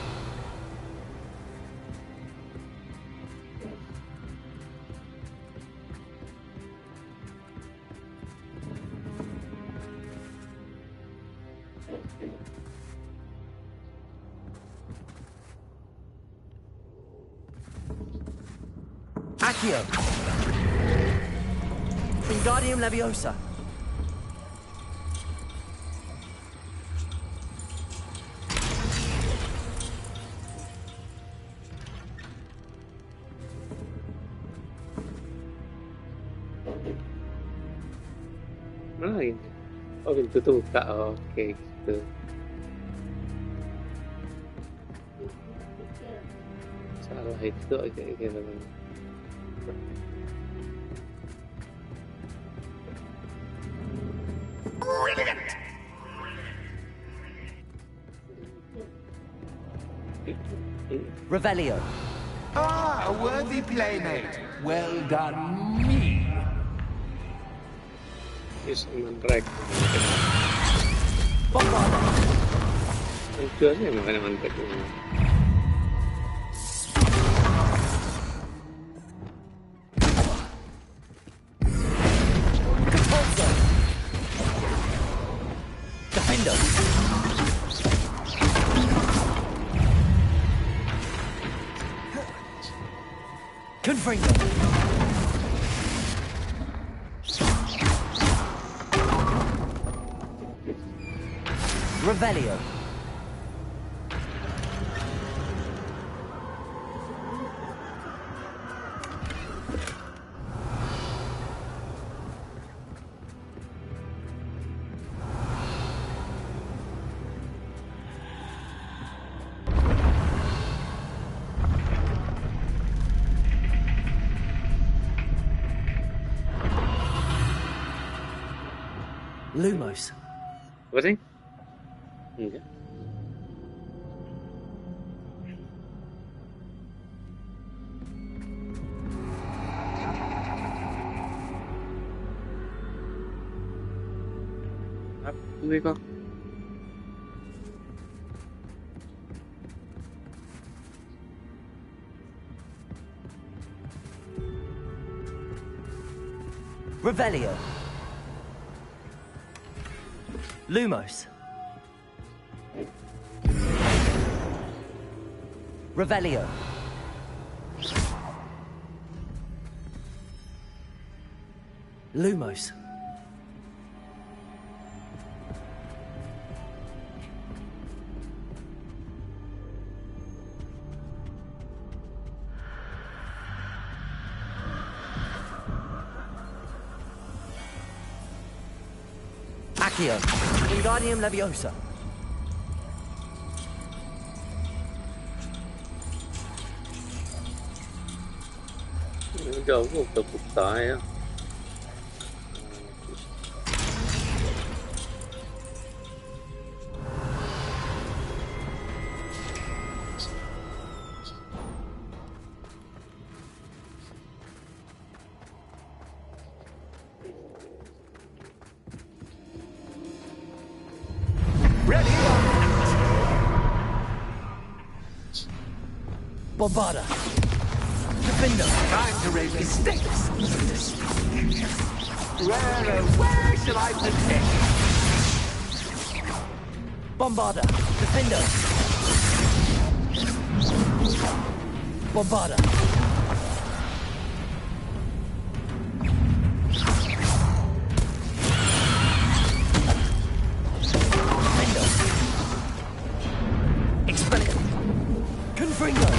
Accio. Wingardium Leviosa. Mana lagi? Oh, pintu tuh buka. Oh, oke, gitu. Salah itu aja gitu. Revelio. Ah, a worthy playmate. Well done, me. Is mandrake. Bombarda. Itu aja makanya mandrake. Defender. Confringo. Revelio. Lumos. Apa sih? Enggak. Apa gue kok? Revelio. Lumos. Revelio. Lumos. Accio. Wingardium Leviosa. Jauh udah buka ya. Bombarda. Defender. Time to raise the stakes. Where shall I begin? Bombarda. Defender. Bombarda. Defender. Expelliarm. Confringo.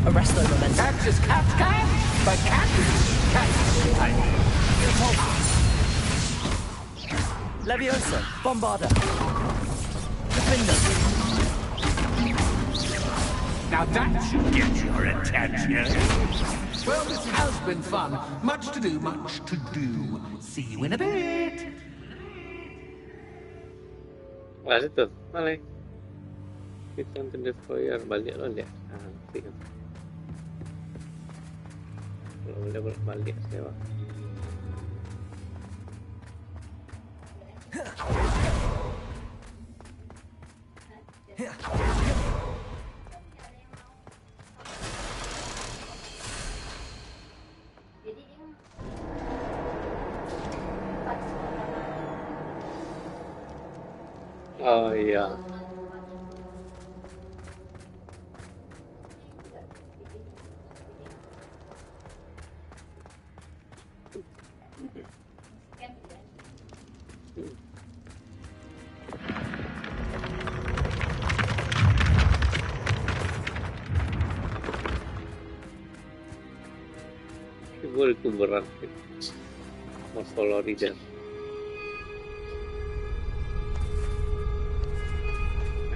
Arresto momentum. Catch is cat, but cat. Leviosa. Bombarda. Defender. Now that should get your attention. Well, this has been fun. Much to do, much to do. See you in a bit. Wah, itu balik. Kita untuk destroyer balik lo lihat. Ah, tiga. Kalau udah balik sewa. Oh iya. Gue itu berat. Mas Florida.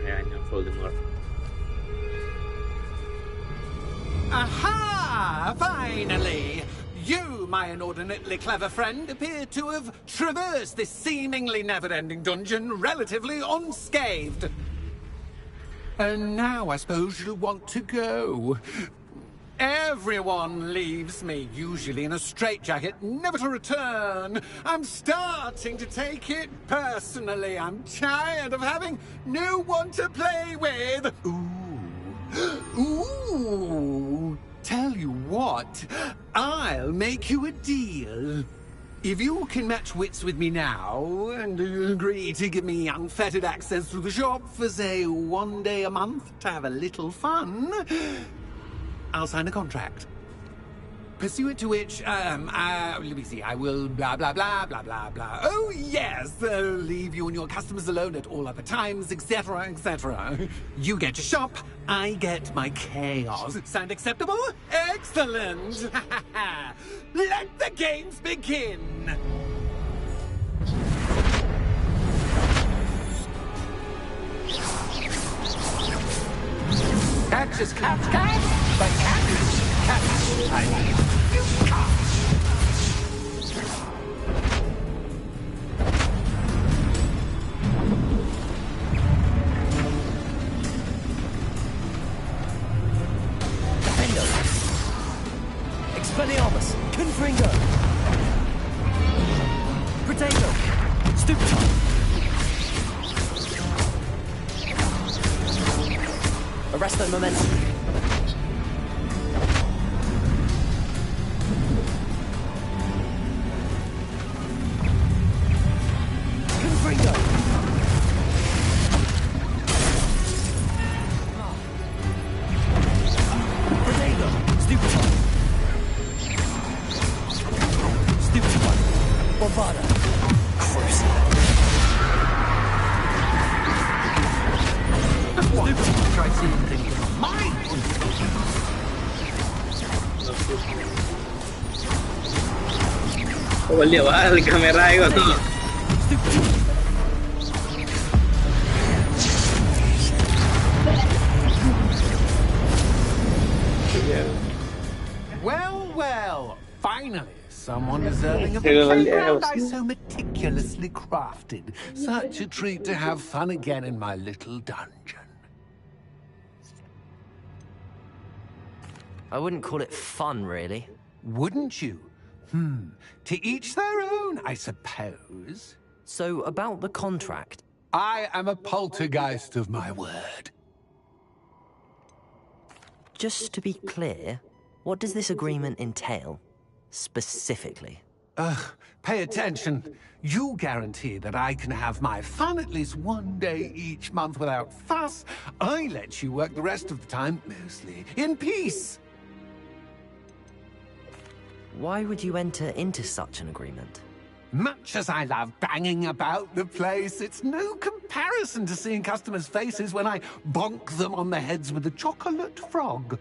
Kayaknya Voldemort. Aha! Finally! You, my inordinately clever friend, appear to have traversed this seemingly never-ending dungeon relatively unscathed. And now I suppose you'll want to go. Everyone leaves me, usually in a straitjacket, never to return. I'm starting to take it personally. I'm tired of having no one to play with. Ooh. Tell you what, I'll make you a deal. If you can match wits with me now, and agree to give me unfettered access to the shop for, say, 1 day a month to have a little fun, I'll sign a contract. Pursuant to which, let me see, I will blah, blah, blah, blah, blah, blah. Oh, yes, leave you and your customers alone at all other times, etc., etc. You get your shop, I get my chaos. Sound acceptable? Excellent! Let the games begin! Catch is catch, but catch. I mean, you can't. Defendo! Expelliarmus! Confringo! Potato! Stupid! Arresto momentum. Confringo. Grenado. Stupid. Stupid. Bombada. Crucible. Stupid. Try seeing things. Oh, lihat wah, kamera itu tuh. Well, finally, someone deserving of the playground I so meticulously crafted. Such a treat to have fun again in my little dungeon. I wouldn't call it fun, really. Wouldn't you? To each their own, I suppose. So, about the contract. I am a poltergeist of my word. Just to be clear, what does this agreement entail, specifically? Pay attention. You guarantee that I can have my fun at least 1 day each month without fuss. I let you work the rest of the time, mostly in peace. Why would you enter into such an agreement? Much as I love banging about the place, it's no comparison to seeing customers' faces when I bonk them on the heads with a chocolate frog.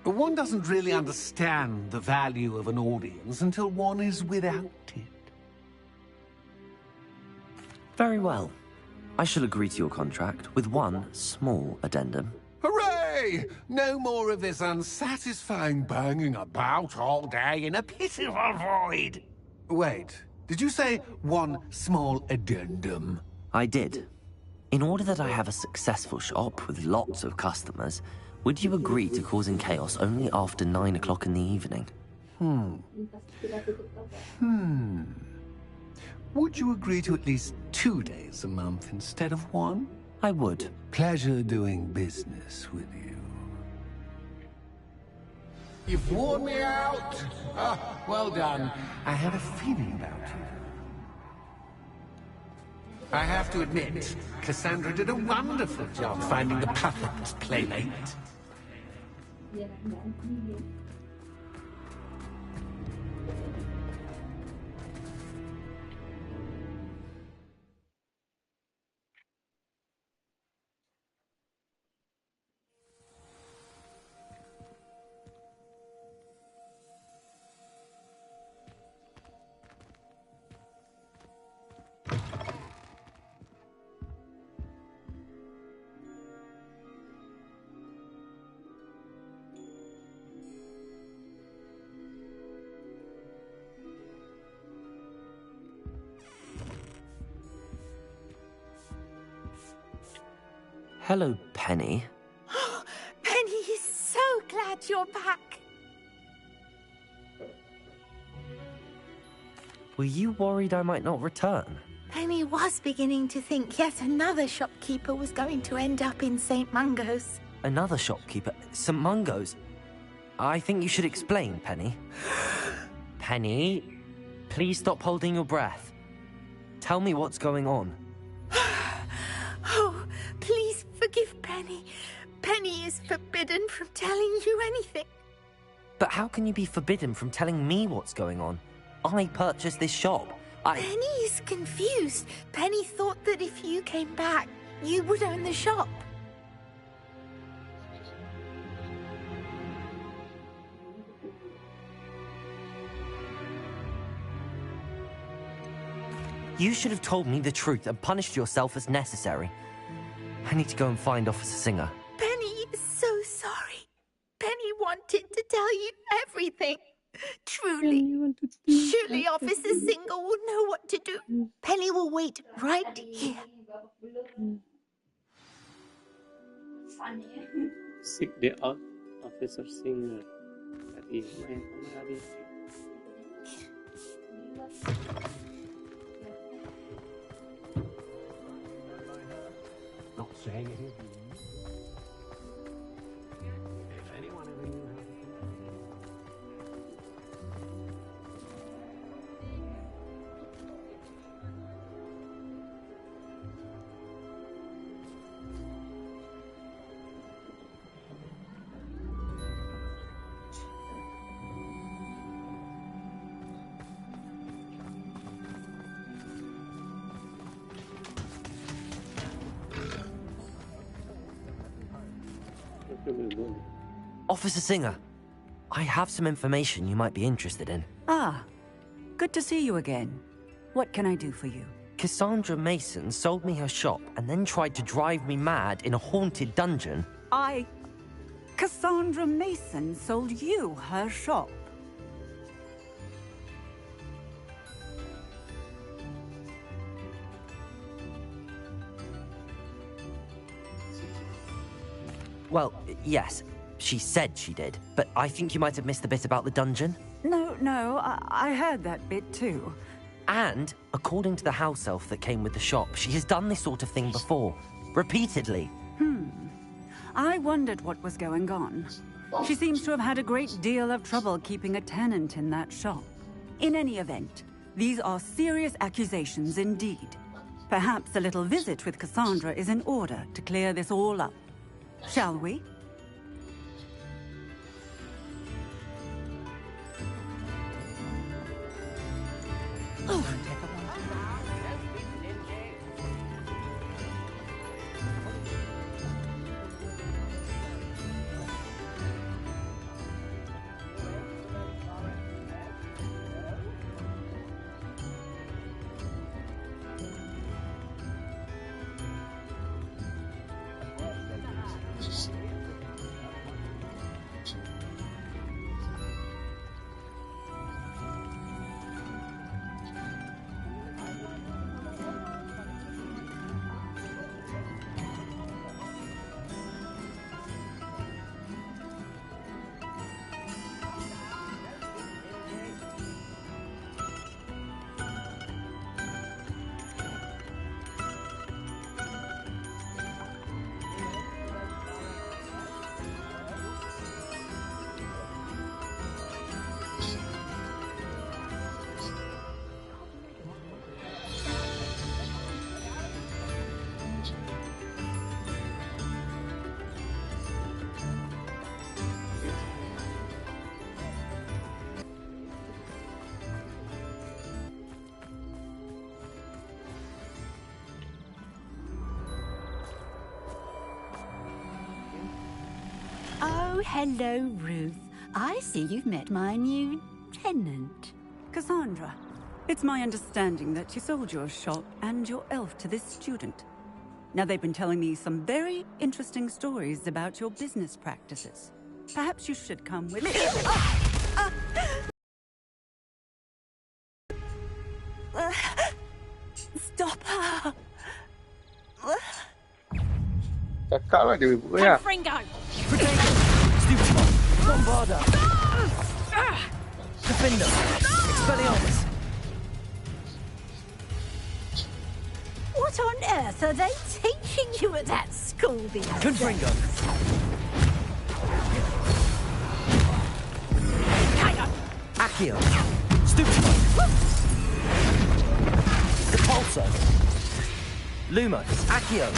One doesn't really understand the value of an audience until one is without it. Very well. I shall agree to your contract with one small addendum. Hooray! No more of this unsatisfying banging about all day in a pitiful void. Wait, did you say one small addendum? I did. In order that I have a successful shop with lots of customers, would you agree to causing chaos only after 9 o'clock in the evening? Would you agree to at least 2 days a month instead of 1? I would. Pleasure doing business with you. You've worn me out. Well done. I had a feeling about I have to admit, Cassandra did a wonderful job finding the perfect playmate. Hello, Penny. Penny is so glad you're back. Were you worried I might not return? Penny was beginning to think yet another shopkeeper was going to end up in St. Mungo's. Another shopkeeper? St. Mungo's? I think you should explain, Penny. Penny, please stop holding your breath. Tell me what's going on. Oh, please forgive Penny. Penny is forbidden from telling you anything. But how can you be forbidden from telling me what's going on? I purchased this shop. Penny is confused. Penny thought that if you came back, you would own the shop. You should have told me the truth and punished yourself as necessary. I need to go and find Officer Singer. Penny is so sorry. Penny wanted to tell you everything. Truly. Surely Officer Singer will know what to do. Penny will wait right here. Seek the out Officer Singer. Tadi main tadi. Not saying it is. If anyone ever knew how to... Officer Singer, I have some information you might be interested in. Ah, good to see you again. What can I do for you? Cassandra Mason sold me her shop and then tried to drive me mad in a haunted dungeon. Cassandra Mason sold you her shop. Well, yes, she said she did, but I think you might have missed the bit about the dungeon. No, I heard that bit too. And, according to the house elf that came with the shop, she has done this sort of thing before. Repeatedly. I wondered what was going on. She seems to have had a great deal of trouble keeping a tenant in that shop. In any event, these are serious accusations indeed. Perhaps a little visit with Cassandra is in order to clear this all up. Shall we? Oh, hello, Ruth. I see you've met my new tenant. Cassandra, it's my understanding that you sold your shop and your elf to this student. Now, they've been telling me some very interesting stories about your business practices. Perhaps you should come with me. Stop her! Cakap lah dia ibu ya. Fringo! Stupid one! Bombarda! Defender! Expelliarmus! What on earth are they teaching you at that school these days? Confringo! Accio! Stupid one! Repulsor! Lumos! Accio!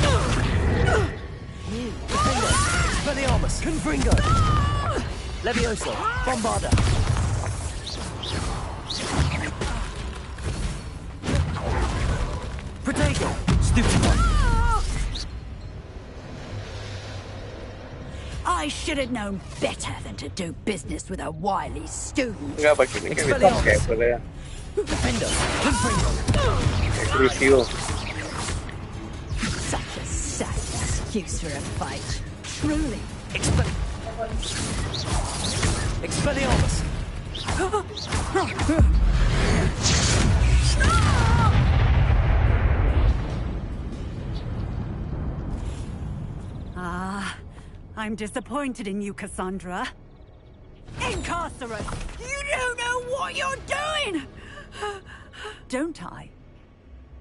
Defender! Expelliarmus! Confringo! Levioso! Bombarda! Protego! Stupid one! I should have known better than to do business with a wily student. Enggak pakai ni kan kita pakai apa lah ya. Defender! Confringo! Exclusio. Such a sad excuse for a fight. Truly. Expelliarmus! I'm disappointed in you, Cassandra. Incarcerate! You don't know what you're doing! Don't I?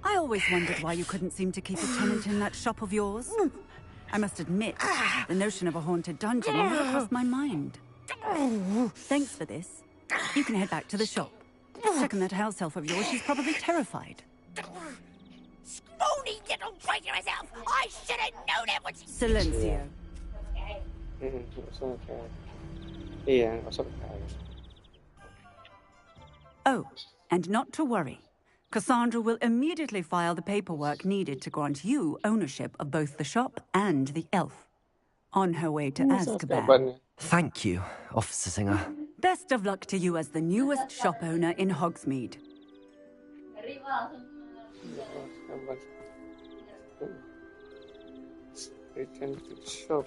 I always wondered why you couldn't seem to keep a tenant in that shop of yours. I must admit, the notion of a haunted dungeon never crossed my mind. Thanks for this. You can head back to the shop. Second that house elf of yours, she's probably terrified. Scrawny little traitor herself! I should have known it was... Silencio. Iya, nggak usah pakai. Oh, and not to worry. Cassandra will immediately file the paperwork needed to grant you ownership of both the shop and the elf. On her way to Azkaban. Thank you, Officer Singer. Best of luck to you as the newest shop owner in Hogsmeade. Return to the shop.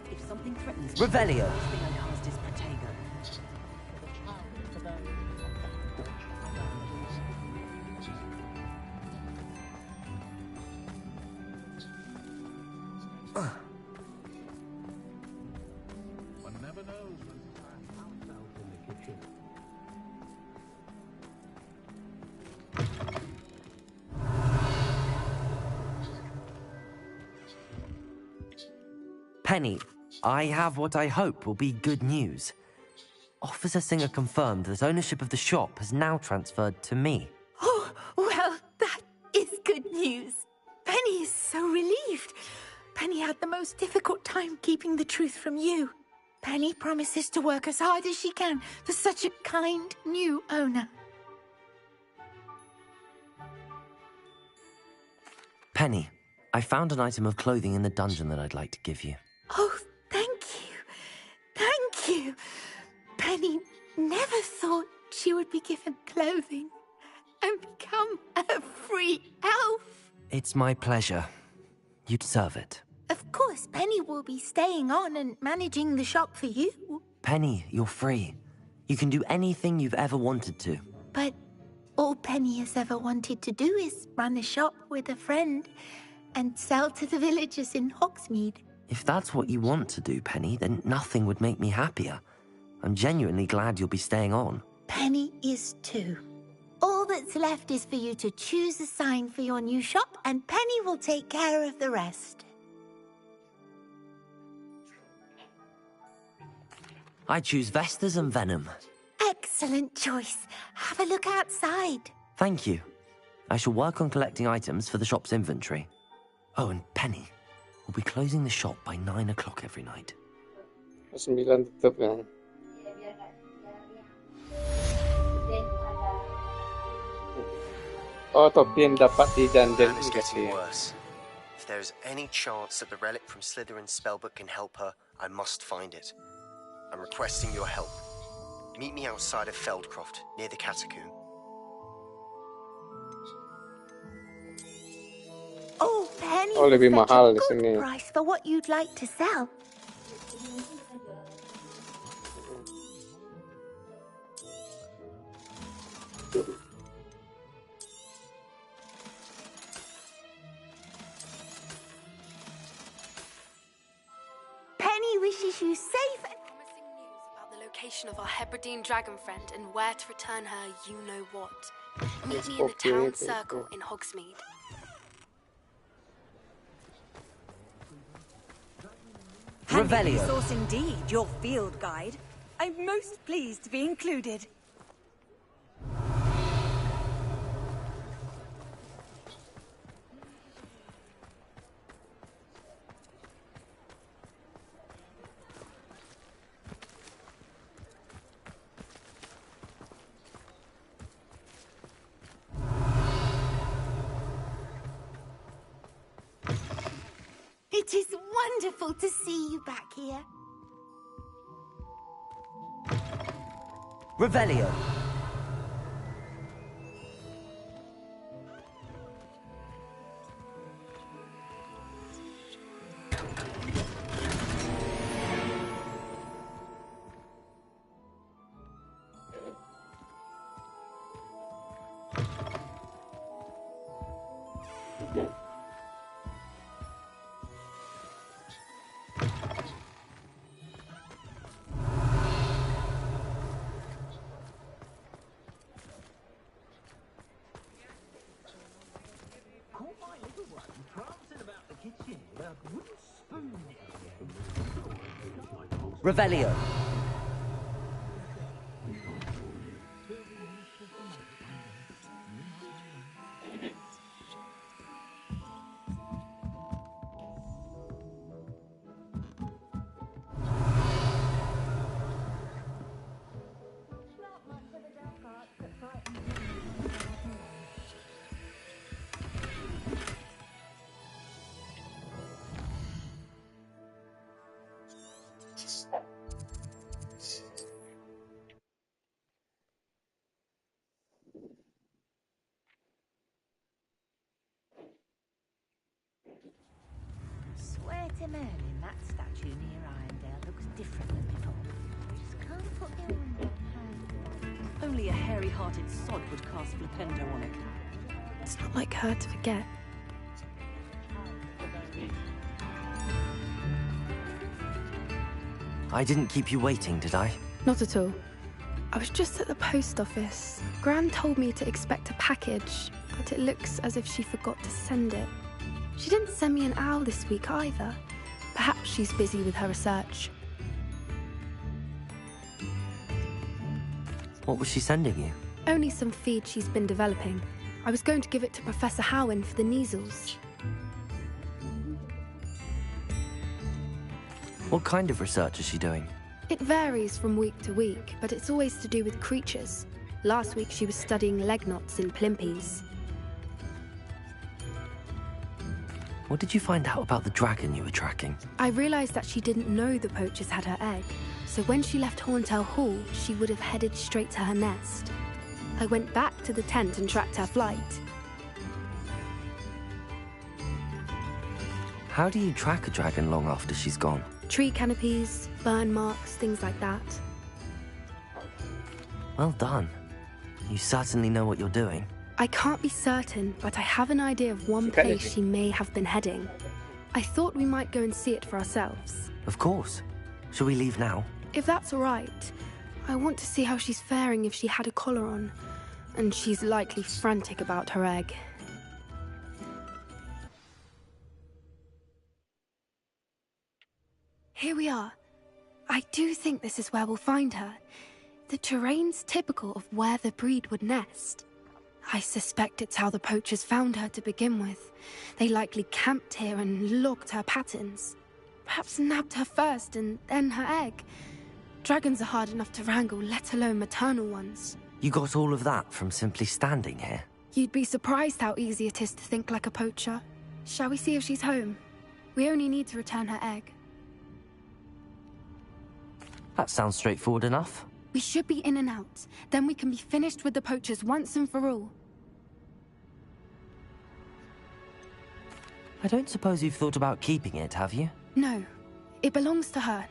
If something threatens Revelio. the thing I cast is Protego. One never knows when to find out in the kitchen. Penny, I have what I hope will be good news. Officer Singer confirmed that ownership of the shop has now transferred to me. Oh, well, that is good news. Penny is so relieved. Penny had the most difficult time keeping the truth from you. Penny promises to work as hard as she can for such a kind new owner. Penny, I found an item of clothing in the dungeon that I'd like to give you. Oh, thank you. Thank you. Penny never thought she would be given clothing and become a free elf. It's my pleasure. You deserve it. Of course, Penny will be staying on and managing the shop for you. Penny, you're free. You can do anything you've ever wanted to. But all Penny has ever wanted to do is run a shop with a friend and sell to the villagers in Hogsmeade. If that's what you want to do, Penny, then nothing would make me happier. I'm genuinely glad you'll be staying on. Penny is too. All that's left is for you to choose a sign for your new shop, and Penny will take care of the rest. I choose Vestas and Venom. Excellent choice. Have a look outside. Thank you. I shall work on collecting items for the shop's inventory. Oh, and Penny, We'll be closing the shop by 9 o'clock every night. 9 tutup kan. Oh, topi yang dapat di dungeon Anna's enggak getting sih? worse. If there is any chance that the relic from Slytherin's spellbook can help her, I must find it. I'm requesting your help. Meet me outside of Feldcroft, near the catacomb. Oh, Penny, Oh, lebih such mahal a di good sini. price for what you'd like to sell. Penny wishes you safe and Promising news about the location of our Hebridean dragon friend and where to return her you-know-what. Meet me in the town circle in Hogsmeade. handy Revelio. resource indeed, your field guide. I'm most pleased to be included. It is wonderful to see you back here. Revelio. Revelio. Swear to Merlin, that statue near Irondale looks different than before. Just can't put the on hand. Only a hairy-hearted sod would cast Flipendo on it. It's not like her to forget. I didn't keep you waiting, did I? Not at all. I was just at the post office. Gran told me to expect a package, but it looks as if she forgot to send it. She didn't send me an owl this week either. Perhaps she's busy with her research. What was she sending you? Only some feed she's been developing. I was going to give it to Professor Howin for the measles. What kind of research is she doing? It varies from week to week, but it's always to do with creatures. Last week she was studying leg knots in plimpies. What did you find out about the dragon you were tracking? I realised that she didn't know the poachers had her egg, so when she left Horntail Hall, she would have headed straight to her nest. I went back to the tent and tracked her flight. How do you track a dragon long after she's gone? Tree canopies, burn marks, things like that. Well done. You certainly know what you're doing. I can't be certain, but I have an idea of one place she may have been heading. I thought we might go and see it for ourselves. Of course. Shall we leave now? If that's all right. I want to see how she's faring if she had a collar on. And she's likely frantic about her egg. Here we are. I do think this is where we'll find her. The terrain's typical of where the breed would nest. I suspect it's how the poachers found her to begin with. They likely camped here and logged her patterns. Perhaps nabbed her first and then her egg. Dragons are hard enough to wrangle, let alone maternal ones. You got all of that from simply standing here? You'd be surprised how easy it is to think like a poacher. Shall we see if she's home? We only need to return her egg. That sounds straightforward enough. We should be in and out. Then we can be finished with the poachers once and for all. I don't suppose you've thought about keeping it, have you? No. It belongs to her.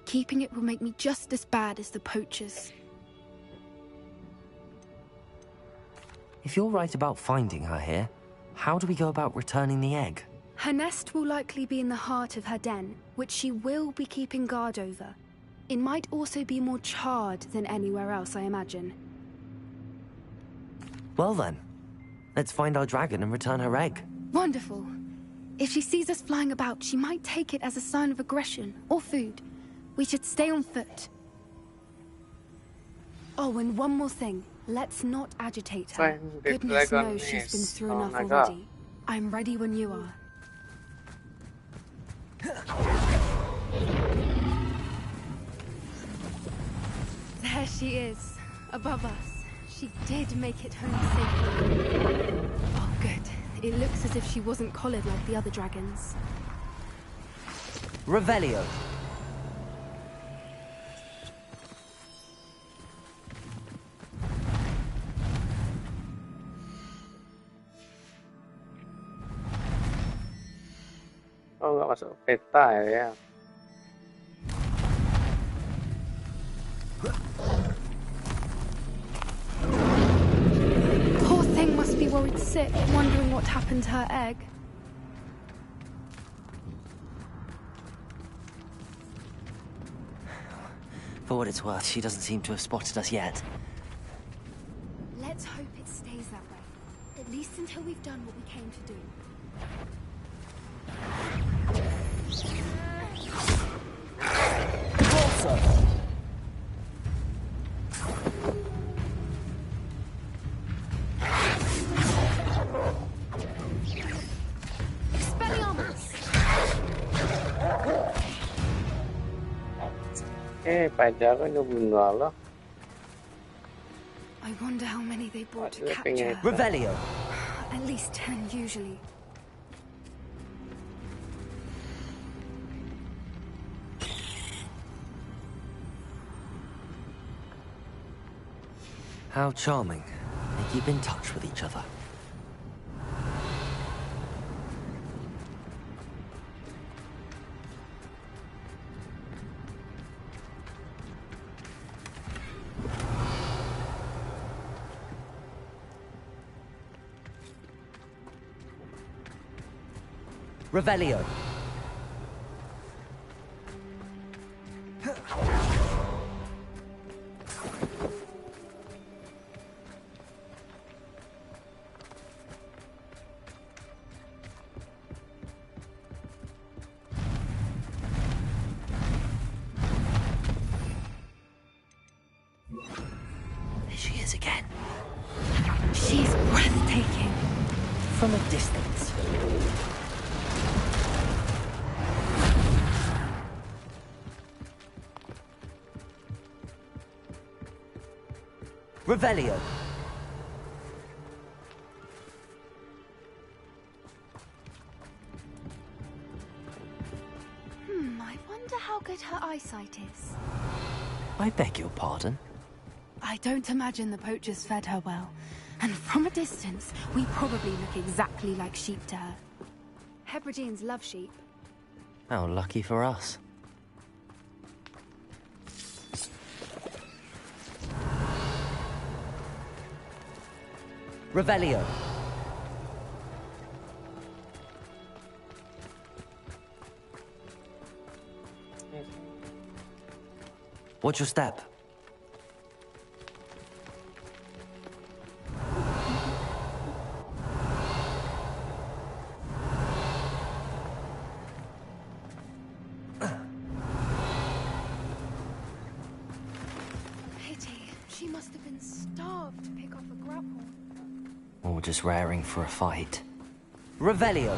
Keeping it will make me just as bad as the poachers. If you're right about finding her here, how do we go about returning the egg? Her nest will likely be in the heart of her den, which she will be keeping guard over. It might also be more charred than anywhere else, I imagine. Well then, let's find our dragon and return her egg. Wonderful. If she sees us flying about, she might take it as a sign of aggression or food. We should stay on foot. Oh, and one more thing. Let's not agitate her. Goodness knows she's been through enough already. I'm ready when you are. There she is, above us. She did make it home safely. Oh, good. It looks as if she wasn't collared like the other dragons. Revelio. Oh, nggak masuk peta ya. Poor thing must be worried sick, wondering what happened to her egg. For what it's worth, she doesn't seem to have spotted us yet. Let's hope it stays that way. At least until we've done what we came to do. Pajarnya ngebunuh Allah. I wonder how many they brought to capture. Revelio. At least 10 usually. How charming. They keep in touch with each other. Revelio. There she is again. She's breathtaking. From a distance. Revelio. I wonder how good her eyesight is. I beg your pardon? I don't imagine the poachers fed her well. And from a distance, we probably look exactly like sheep to her. Hebrideans love sheep. How lucky for us. Revelio. Watch your step. Pity. She must have been starved to pick up a grapple. just raring for a fight. Revelio!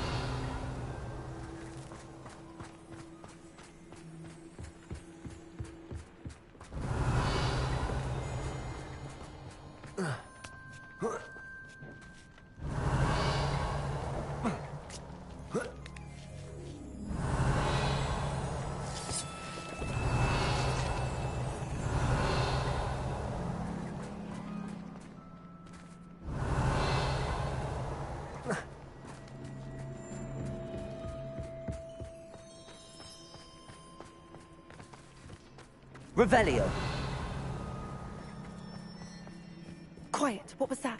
Revelio! Quiet, what was that?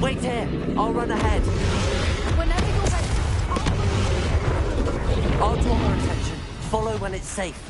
Wait here! I'll run ahead. Whenever you're ready. I'll draw her attention. Follow when it's safe.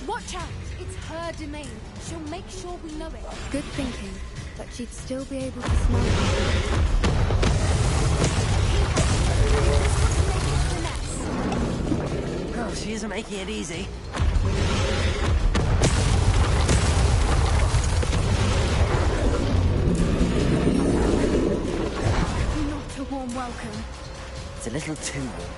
Watch out! It's her domain. She'll make sure we know it. Good thinking, but she'd still be able to smell it. Oh, she isn't making it easy. Not a warm welcome. It's a little too warm.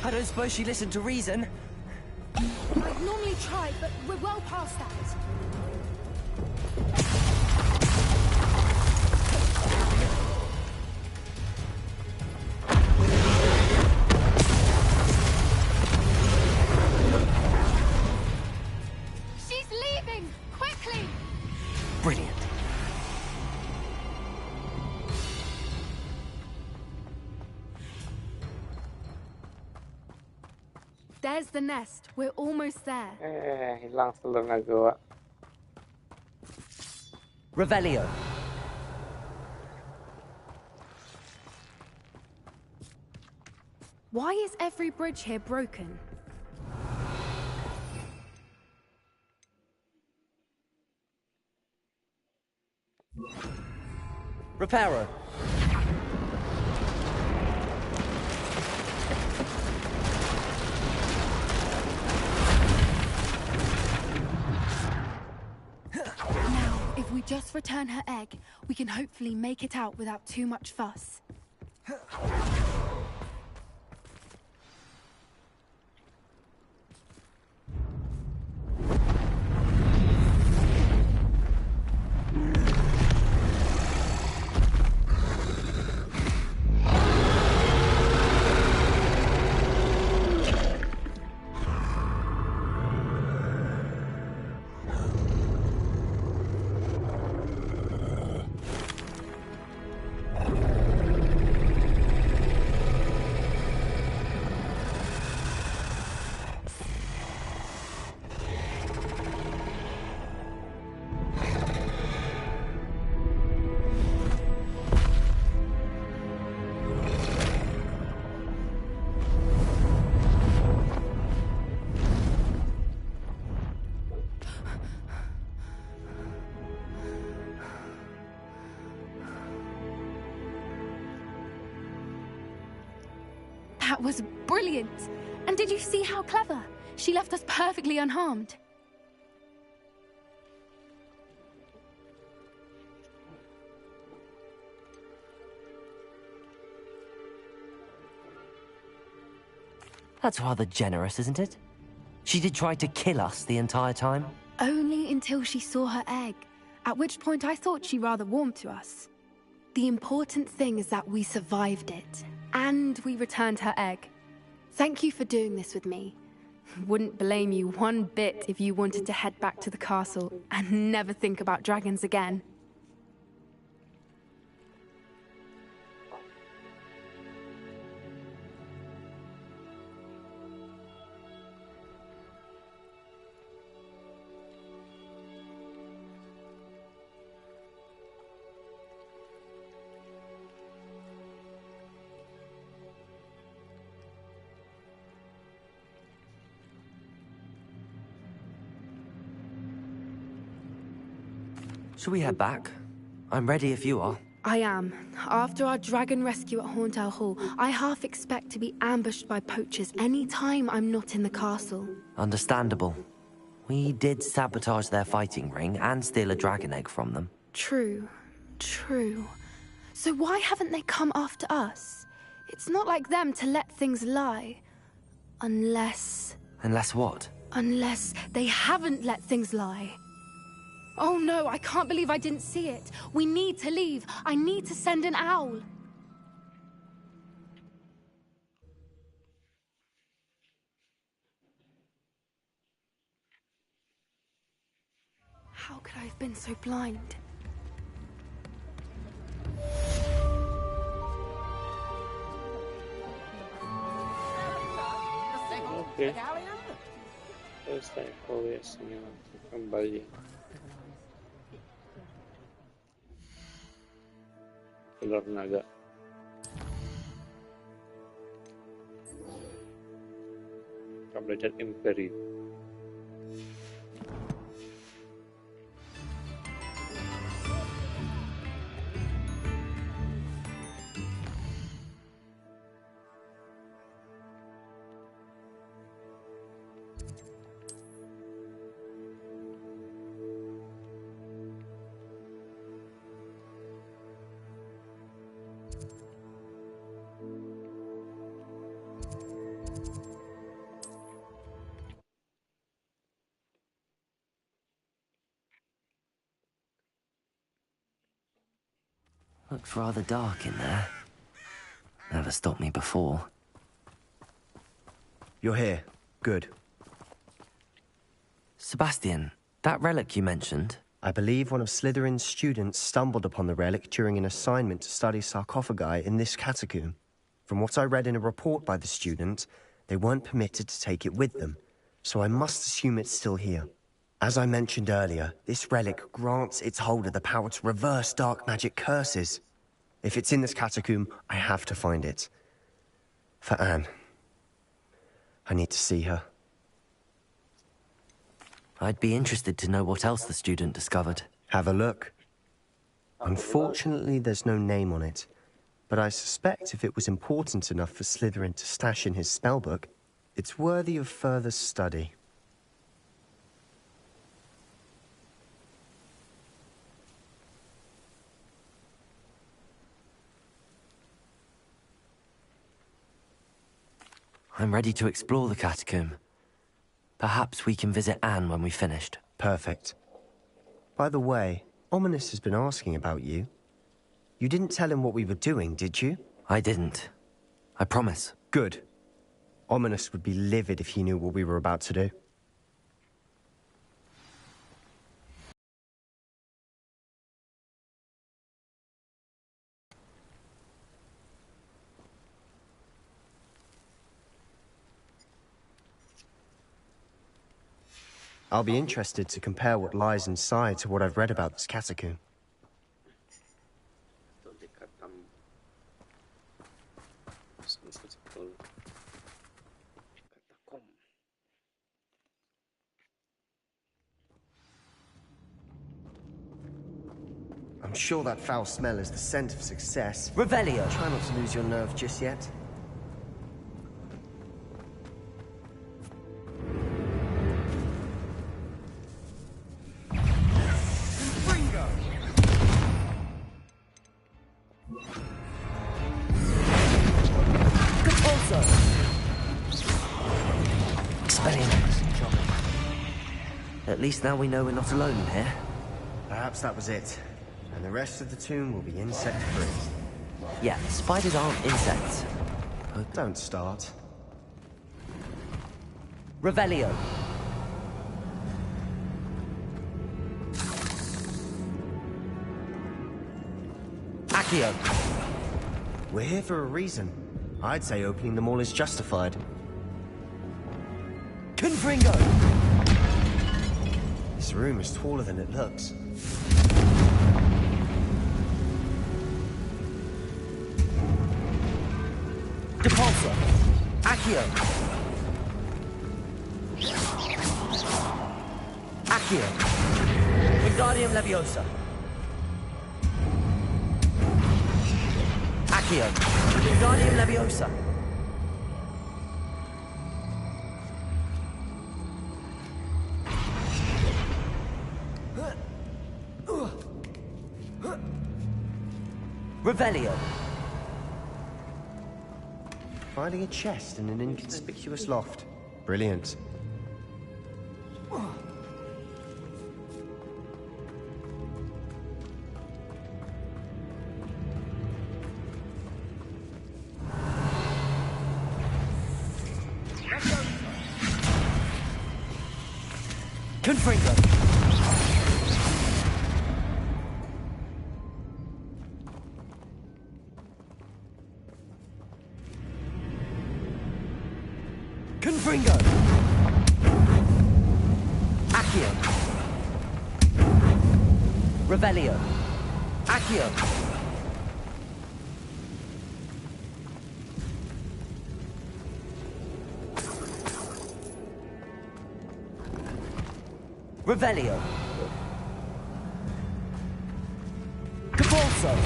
I don't suppose she listened to reason. I'd normally try, but we're well past that. She's leaving! Quickly! Brilliant. There's the nest. We're almost there. Hilang telurnya gua. Revelio. Why is every bridge here broken? Reparo. If we just return her egg, we can hopefully make it out without too much fuss. That was brilliant! And did you see how clever? She left us perfectly unharmed. That's rather generous, isn't it? She did try to kill us the entire time. Only until she saw her egg, at which point I thought she rather warmed to us. The important thing is that we survived it, and we returned her egg. Thank you for doing this with me. Wouldn't blame you one bit if you wanted to head back to the castle and never think about dragons again. Shall we head back? I'm ready if you are. I am. After our dragon rescue at Hauntel Hall, I half expect to be ambushed by poachers any time I'm not in the castle. Understandable. We did sabotage their fighting ring and steal a dragon egg from them. True. So why haven't they come after us? It's not like them to let things lie. Unless what? Unless they haven't let things lie. Oh no, I can't believe I didn't see it. We need to leave. I need to send an owl. How could I have been so blind? Oke. Terus OS-nya kembali. Ular naga. Kita belajar Imperi. Looks rather dark in there. Never stopped me before. You're here. Good. Sebastian, that relic you mentioned... I believe one of Slytherin's students stumbled upon the relic during an assignment to study sarcophagi in this catacomb. From what I read in a report by the student, they weren't permitted to take it with them, so I must assume it's still here. As I mentioned earlier, this relic grants its holder the power to reverse dark magic curses. If it's in this catacomb, I have to find it. For Anne. I need to see her. I'd be interested to know what else the student discovered. Have a look. Unfortunately, there's no name on it, but I suspect if it was important enough for Slytherin to stash in his spellbook, it's worthy of further study. I'm ready to explore the catacomb. Perhaps we can visit Anne when we've finished. Perfect. By the way, Ominous has been asking about you. You didn't tell him what we were doing, did you? I didn't. I promise. Good. Ominous would be livid if he knew what we were about to do. I'll be interested to compare what lies inside to what I've read about this catacomb. I'm sure that foul smell is the scent of success. Revelio! Try not to lose your nerve just yet. Expelliarmus. At least now we know we're not alone in here. Perhaps that was it. And the rest of the tomb will be insect-free. Yeah, spiders aren't insects. Don't start. Revelio. Accio. We're here for a reason. I'd say opening them all is justified. Confringo! This room is taller than it looks. Depulso. Accio. Accio. Wingardium Leviosa. Accio. Wingardium Leviosa. Revelio. Finding a chest in an inconspicuous loft. Brilliant. Confringo. Confringo. Accio. Revelio. Accio. Revelio. Cabalso.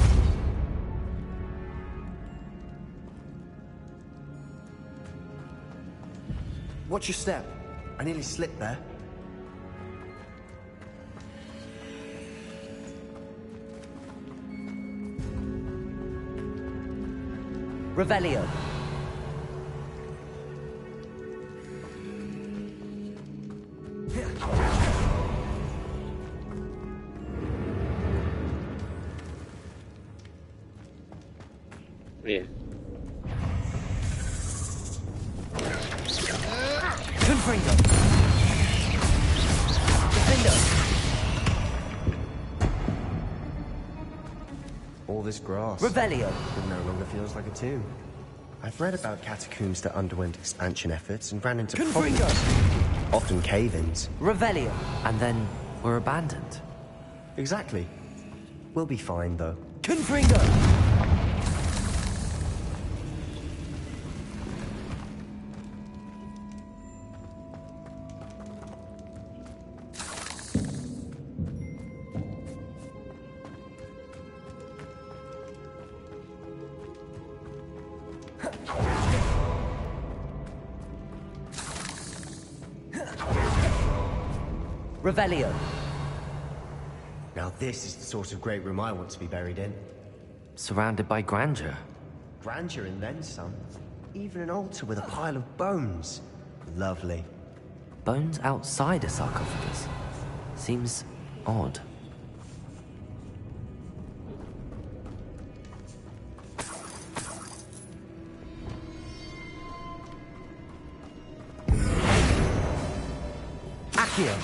Watch your step. I nearly slipped there. Revelio. Yeah. Confringo. Defendo. All this grass. Revelio. It no longer feels like a tomb. I've read about catacombs that underwent expansion efforts and ran into Confringo. problems. Often cave-ins. Revelio. And then were abandoned. Exactly. We'll be fine, though. Confringo. Revelio. Now this is the sort of great room I want to be buried in. Surrounded by grandeur. Grandeur and then some. Even an altar with a pile of bones. Lovely. Bones outside a sarcophagus. Seems odd. Accio.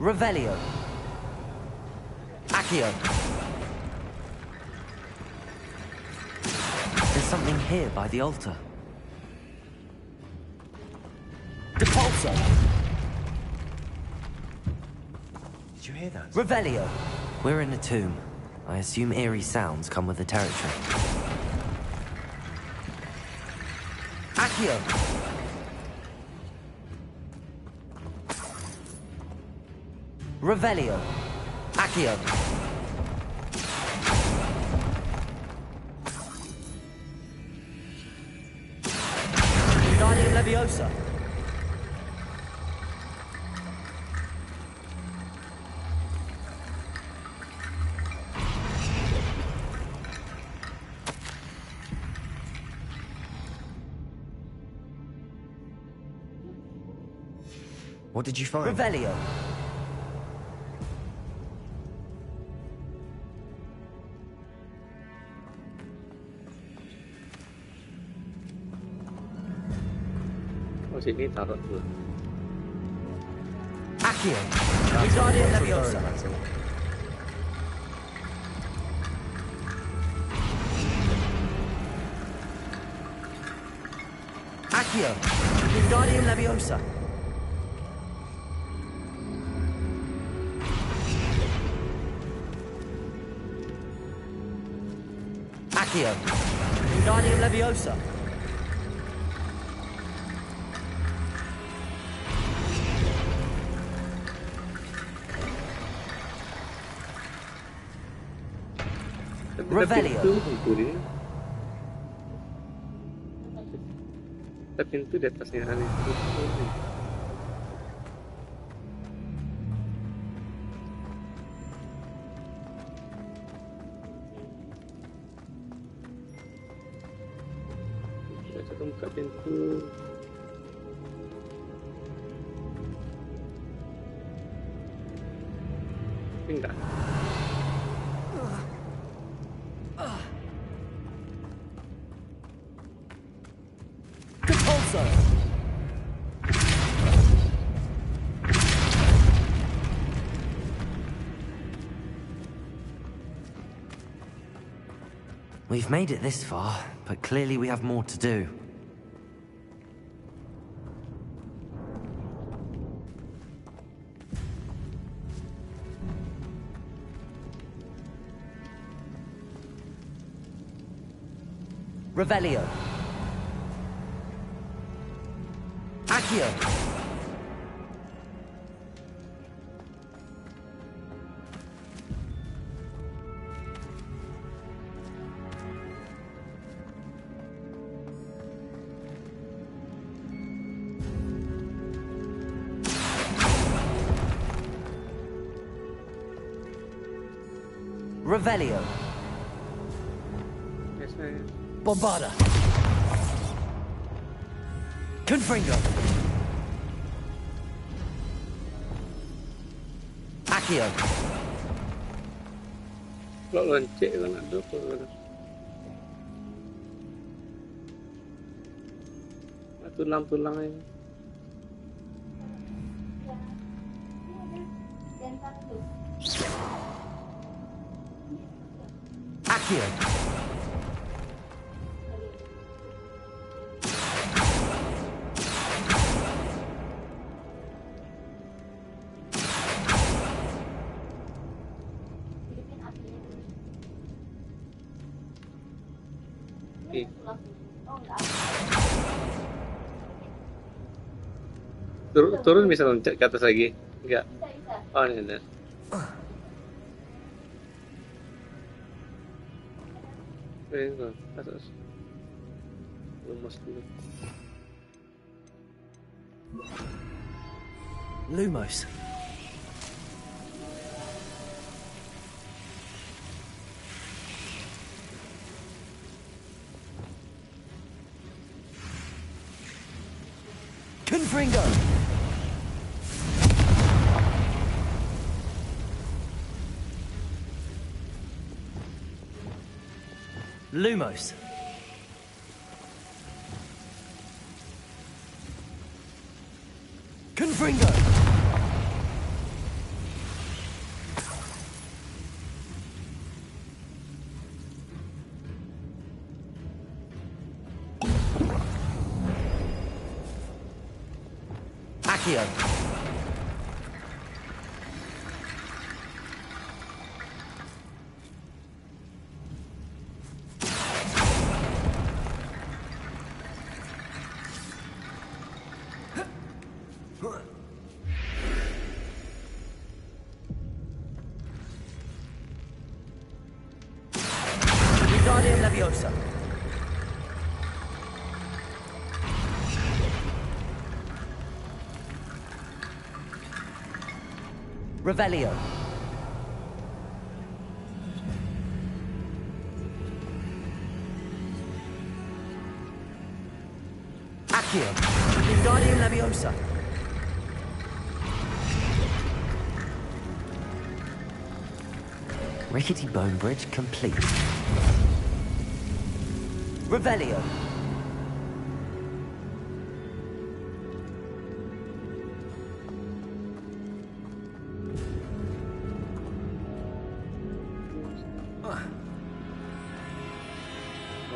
Revelio. Accio. There's something here by the altar. Depulso. Did you hear that? Revelio. We're in a tomb. I assume eerie sounds come with the territory. Accio. Revelio. Accio. Wingardium Leviosa. What did you find? Revelio. Oh, sini taruh dulu. Accio. Wingardium Leviosa. Accio. Wingardium Leviosa. Accio. Wingardium Leviosa. Revelio. Ada pintu di atasnya ada itu. Kita buka pintu. Enggak. We've made it this far, but clearly we have more to do. Revelio. Accio. Revelio. Bombarda. Confringo. Accio. Lo lonceng kan ada apa? Tulang-tulang ini. Accio. Turun bisa loncat ke atas lagi? Enggak. Oh, ini ada. Ini atas. Lumos dulu. Lumos. Confringo. Lumos. Confringo. Accio. Wingardium Leviosa. Revelio. Accio. Wingardium Leviosa. Rickety bone bridge complete. Revelio.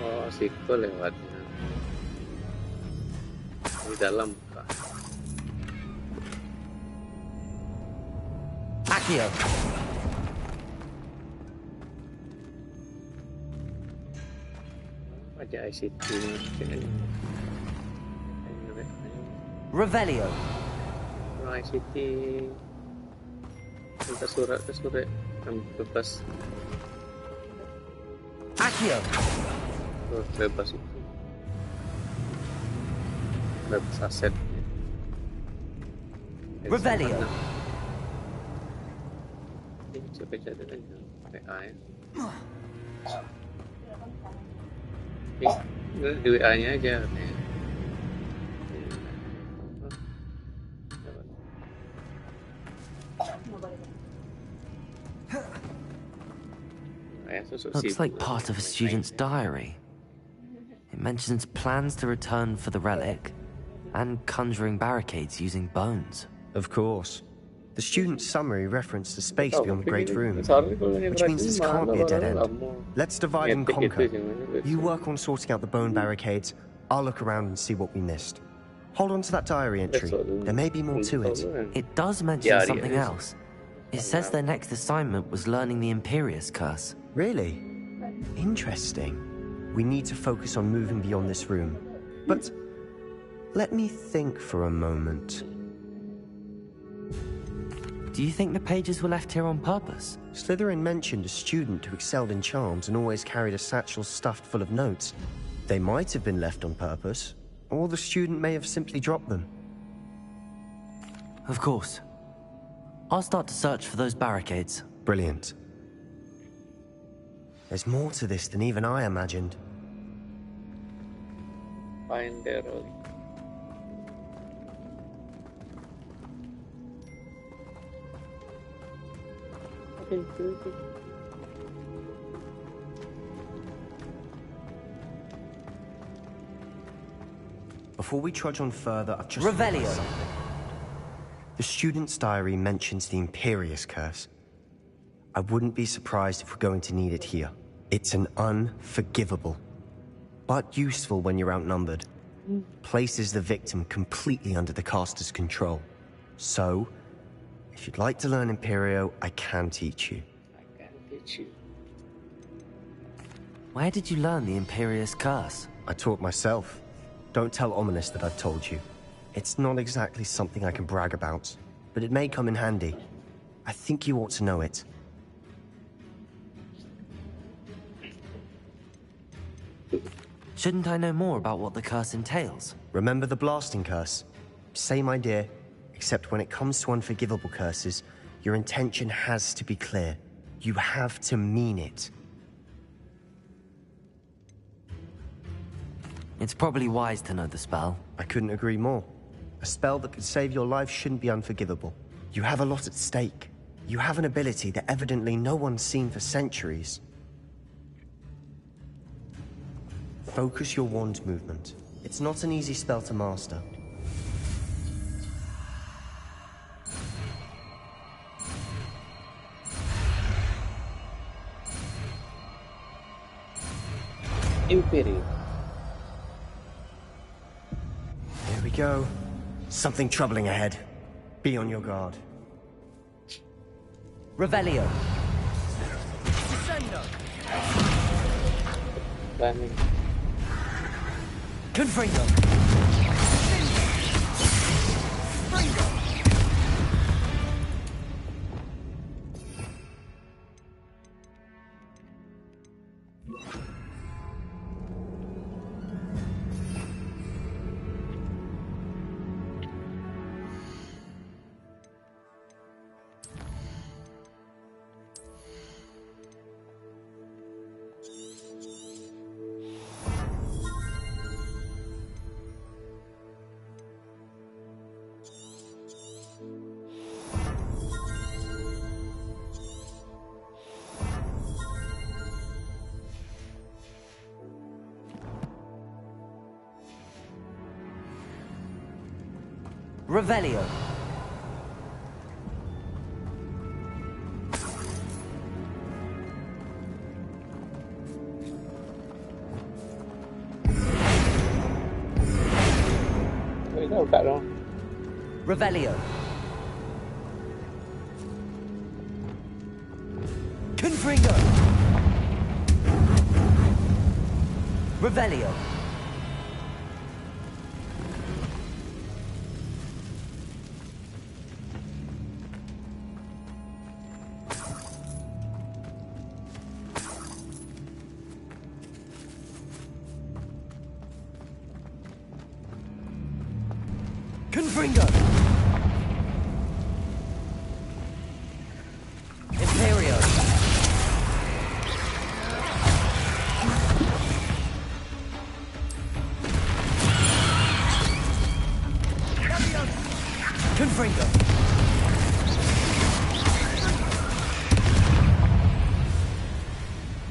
Oh, situ lewatnya. Di dalam buka. Accio. Aja ICT. Revelio. Oh, ICT. Minta surat ke surat. Bebas. Accio. Oh, bebas itu. Bebas aset. Revelio. Coba cari aja WA ya. Di WA-nya aja katanya. Looks like part of a student's diary. It mentions plans to return for the relic and conjuring barricades using bones. Of course. The student's summary referenced the space beyond the Great Room, which means this can't be a dead end. Let's divide and conquer. You work on sorting out the bone barricades. I'll look around and see what we missed. Hold on to that diary entry. There may be more to it. It does mention something else. It says their next assignment was learning the Imperious Curse. Really? Interesting. We need to focus on moving beyond this room. But let me think for a moment. Do you think the pages were left here on purpose? Slytherin mentioned a student who excelled in charms and always carried a satchel stuffed full of notes. They might have been left on purpose, or the student may have simply dropped them. Of course. I'll start to search for those barricades. Brilliant. There's more to this than even I imagined. Find their relic. Before we trudge on further, I've just Revelio. realized something. The student's diary mentions the Imperious Curse. I wouldn't be surprised if we're going to need it here. It's an unforgivable, but useful when you're outnumbered. Places the victim completely under the caster's control. So, if you'd like to learn Imperio, I can teach you. Where did you learn the Imperious Curse? I taught myself. Don't tell Ominous that I've told you. It's not exactly something I can brag about, but it may come in handy. I think you ought to know it. Shouldn't I know more about what the curse entails? Remember the blasting curse? Same idea, except when it comes to unforgivable curses, your intention has to be clear. You have to mean it. It's probably wise to know the spell. I couldn't agree more. A spell that could save your life shouldn't be unforgivable. You have a lot at stake. You have an ability that evidently no one's seen for centuries. Focus your wand movement. It's not an easy spell to master. Imperium. Here we go. Something troubling ahead. Be on your guard. Revelio. Planning. Confringo. Revelio. Đâu cả đâu. Revelio. Confringo. Revelio. Confringo. Imperio. Confringo.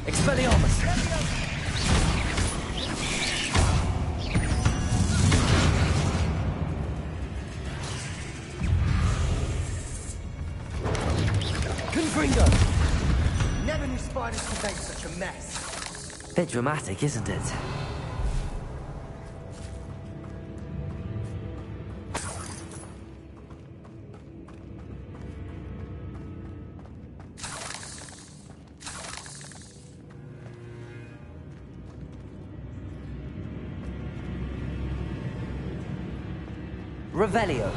Expelliarmus. Confringo. Never knew spiders could make such a mess. Bit dramatic, isn't it? Revelio.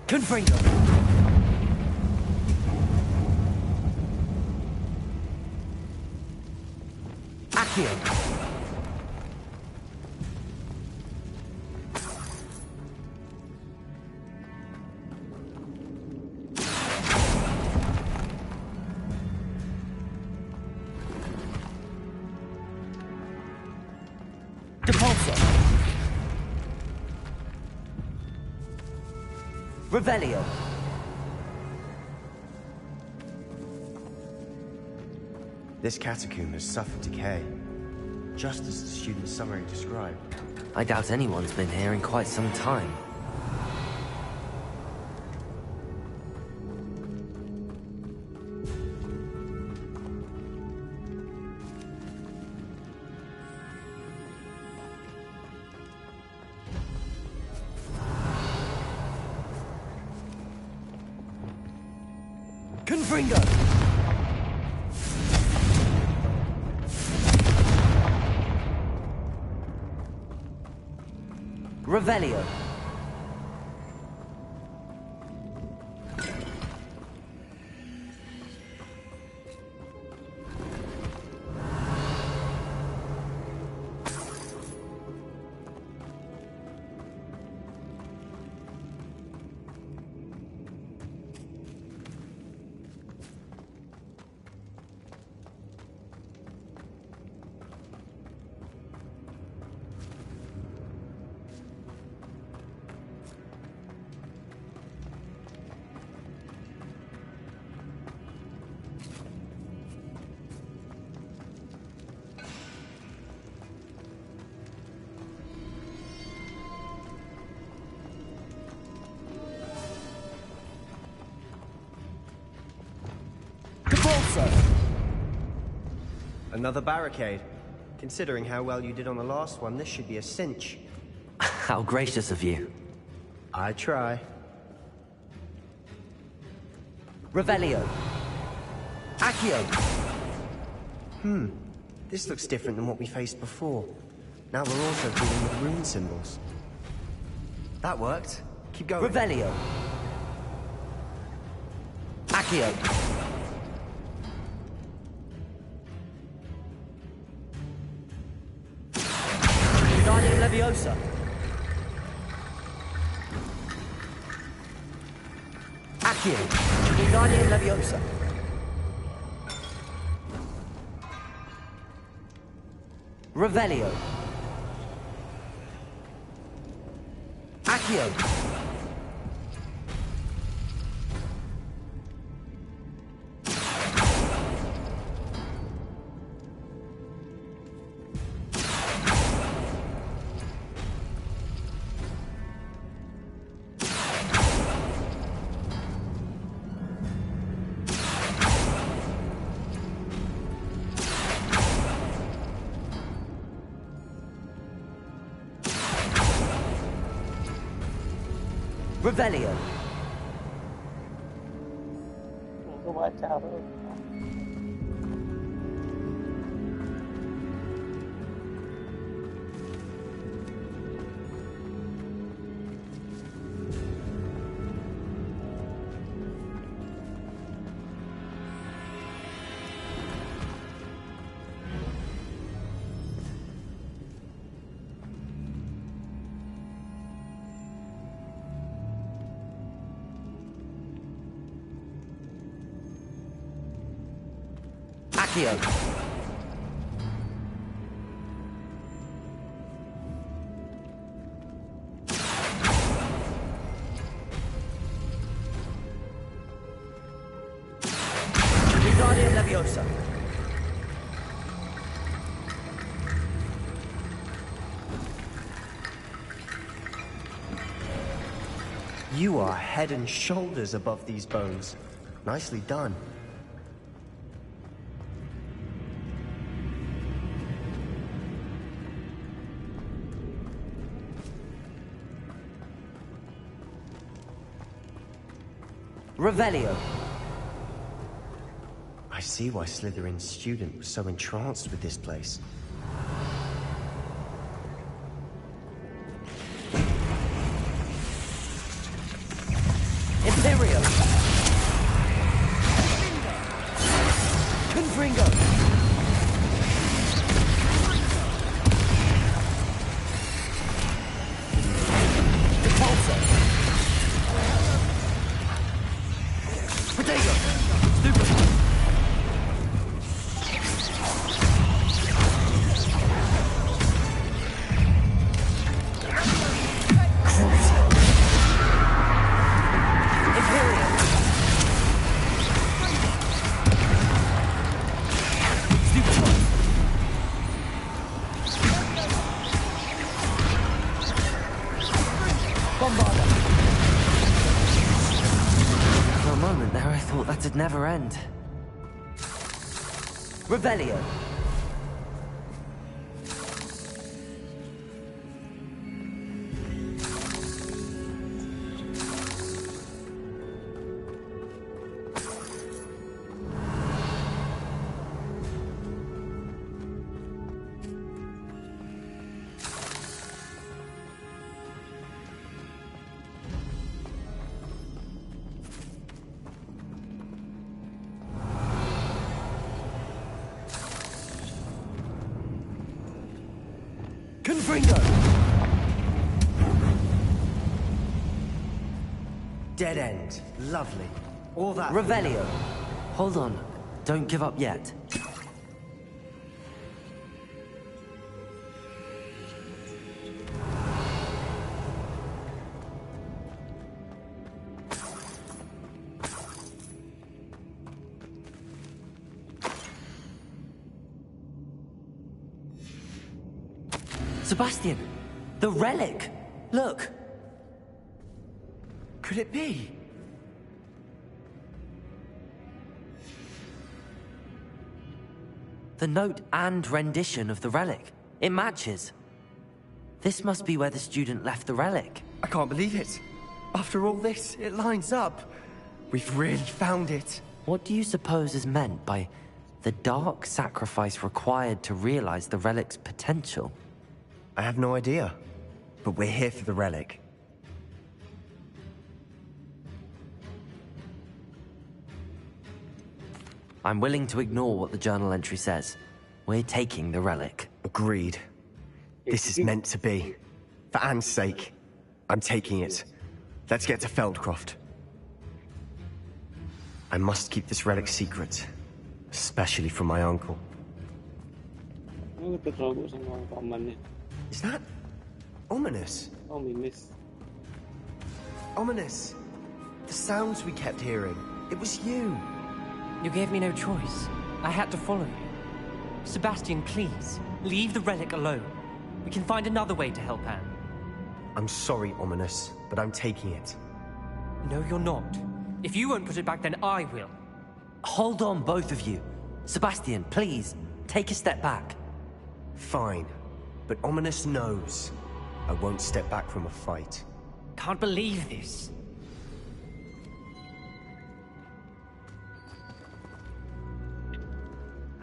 Confringo. Accio. Depulso. Revelio. This catacomb has suffered decay, just as the student's summary described. I doubt anyone's been here in quite some time. Confringo! Revelio. Another barricade. Considering how well you did on the last one, this should be a cinch. How gracious of you. I try. Revelio. Accio. This looks different than what we faced before. Now we're also dealing with rune symbols. That worked. Keep going. Revelio. Accio. Leviosa. Accio. Wingardium Leviosa. Revelio. Accio. Revelio. Aku baca apa? Accio. Wingardium Leviosa. You are head and shoulders above these bones. Nicely done. Revelio. I see why Slytherin's student was so entranced with this place. Imperium. Confringo. Repulsor. Protego. Stupid. That'd never end. Revelio. Confringo! Dead end. Lovely. All that... Revelio. Hold on. Don't give up yet. Sebastian! The relic! Look! Could it be? The note and rendition of the relic. It matches. This must be where the student left the relic. I can't believe it. After all this, it lines up. We've really found it. What do you suppose is meant by the dark sacrifice required to realize the relic's potential? I have no idea, but we're here for the relic. I'm willing to ignore what the journal entry says. We're taking the relic. Agreed. This is meant to be. For Anne's sake, I'm taking it. Let's get to Feldcroft. I must keep this relic secret, especially from my uncle. Is that ominous? Ominous. Ominous. The sounds we kept hearing. It was you. You gave me no choice. I had to follow you. Sebastian, please, leave the relic alone. We can find another way to help Anne. I'm sorry, Ominous, but I'm taking it. No, you're not. If you won't put it back, then I will. Hold on, both of you. Sebastian, please, take a step back. Fine. But Ominous knows I won't step back from a fight. Can't believe this.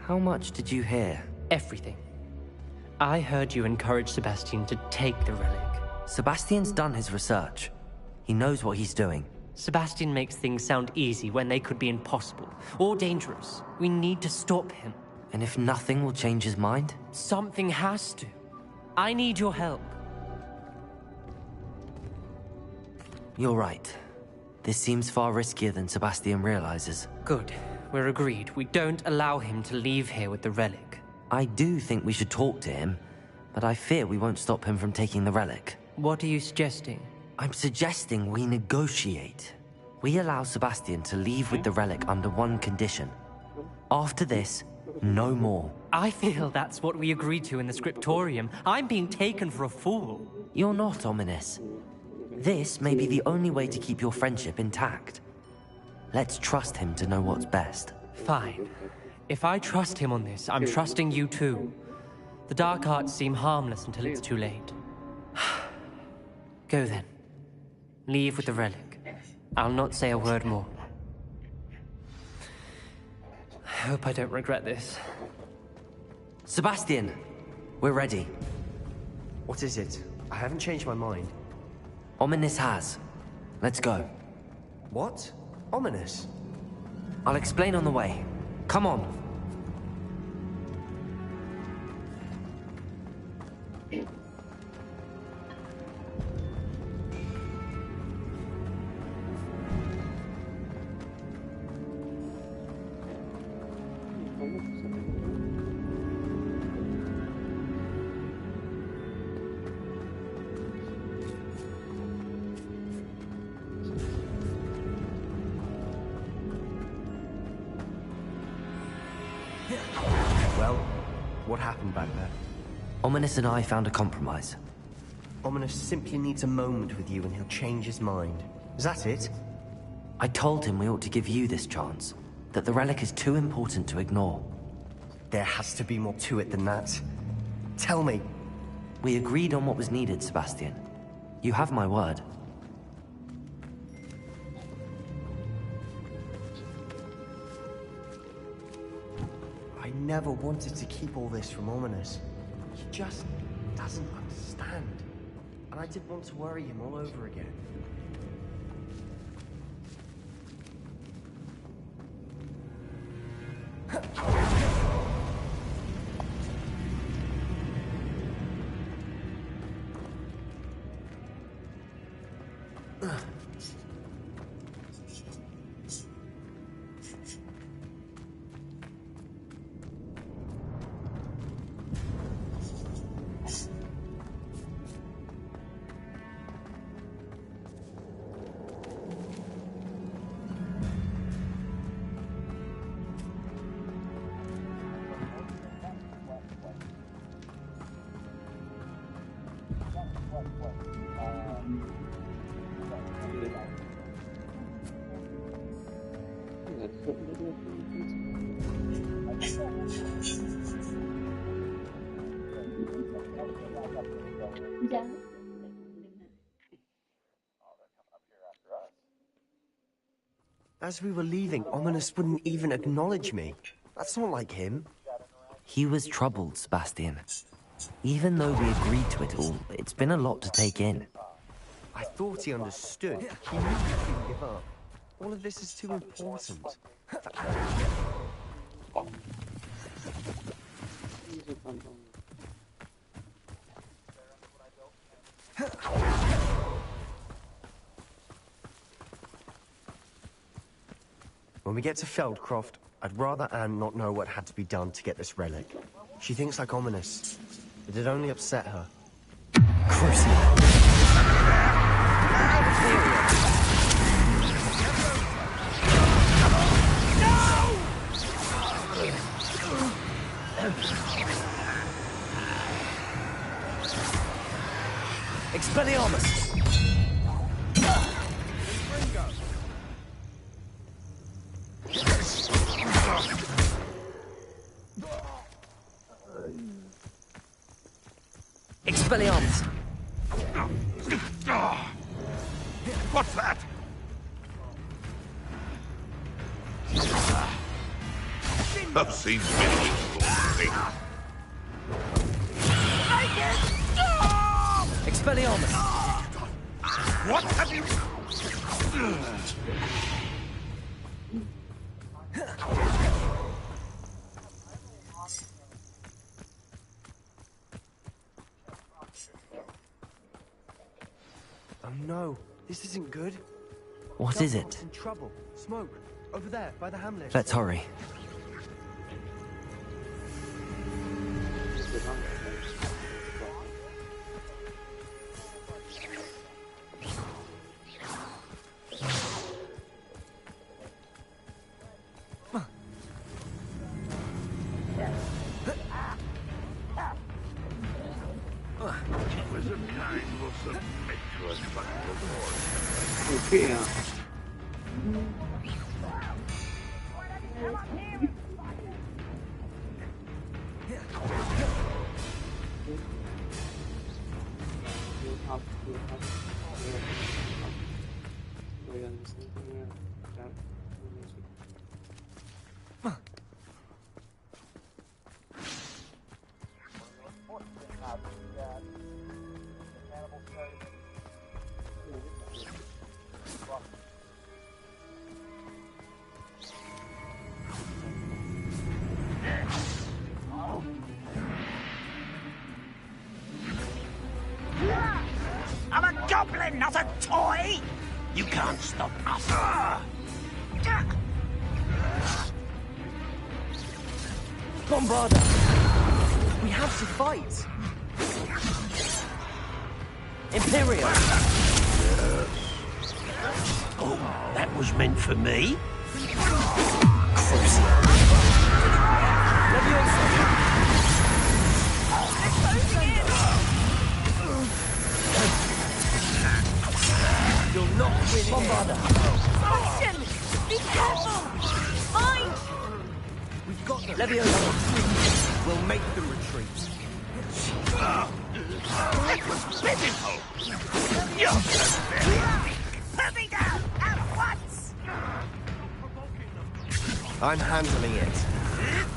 How much did you hear? Everything. I heard you encourage Sebastian to take the relic. Sebastian's done his research. He knows what he's doing. Sebastian makes things sound easy when they could be impossible or dangerous. We need to stop him. And if nothing will change his mind? Something has to. I need your help. You're right. This seems far riskier than Sebastian realizes. Good. We're agreed. We don't allow him to leave here with the relic. I do think we should talk to him, but I fear we won't stop him from taking the relic. What are you suggesting? I'm suggesting we negotiate. We allow Sebastian to leave with the relic under one condition. After this, no more. I feel that's what we agreed to in the scriptorium. I'm being taken for a fool. You're not, Ominous. This may be the only way to keep your friendship intact. Let's trust him to know what's best. Fine. If I trust him on this, I'm trusting you too. The dark arts seem harmless until it's too late. Go then. Leave with the relic. I'll not say a word more. I hope I don't regret this. Sebastian! We're ready. What is it? I haven't changed my mind. Ominous has. Let's go. What? Ominous? I'll explain on the way. Come on. Well, what happened back there? Ominous and I found a compromise. Ominous simply needs a moment with you and he'll change his mind. Is that it? I told him we ought to give you this chance. That the relic is too important to ignore. There has to be more to it than that. Tell me. We agreed on what was needed, Sebastian. You have my word. I never wanted to keep all this from Ominous. He just doesn't understand. And I didn't want to worry him all over again. As we were leaving, Ominous wouldn't even acknowledge me. That's not like him. He was troubled, Sebastian. Even though we agreed to it all, it's been a lot to take in. I thought he understood. He knew he couldn't give up. All of this is too important. When we get to Feldcroft, I'd rather Anne not know what had to be done to get this relic. She thinks like Ominous. It'd only upset her. Expelliarmus! Expelliarmus! What's that? I've seen many things. Expelliarmus! What have you... Oh no, this isn't good. What is it? In trouble. Smoke. Over there, by the hamlet. Let's hurry. Okay, I'm a goblin, not a toy! You can't stop us. Bombarda! We have to fight! Imperio! Oh, that was meant for me? You'll not win Bombarda! Sebastian! Be careful! Mine! We've got them. Leviosa! We'll make them retreat. That was pitiful! Put me down at once! I'm handling it.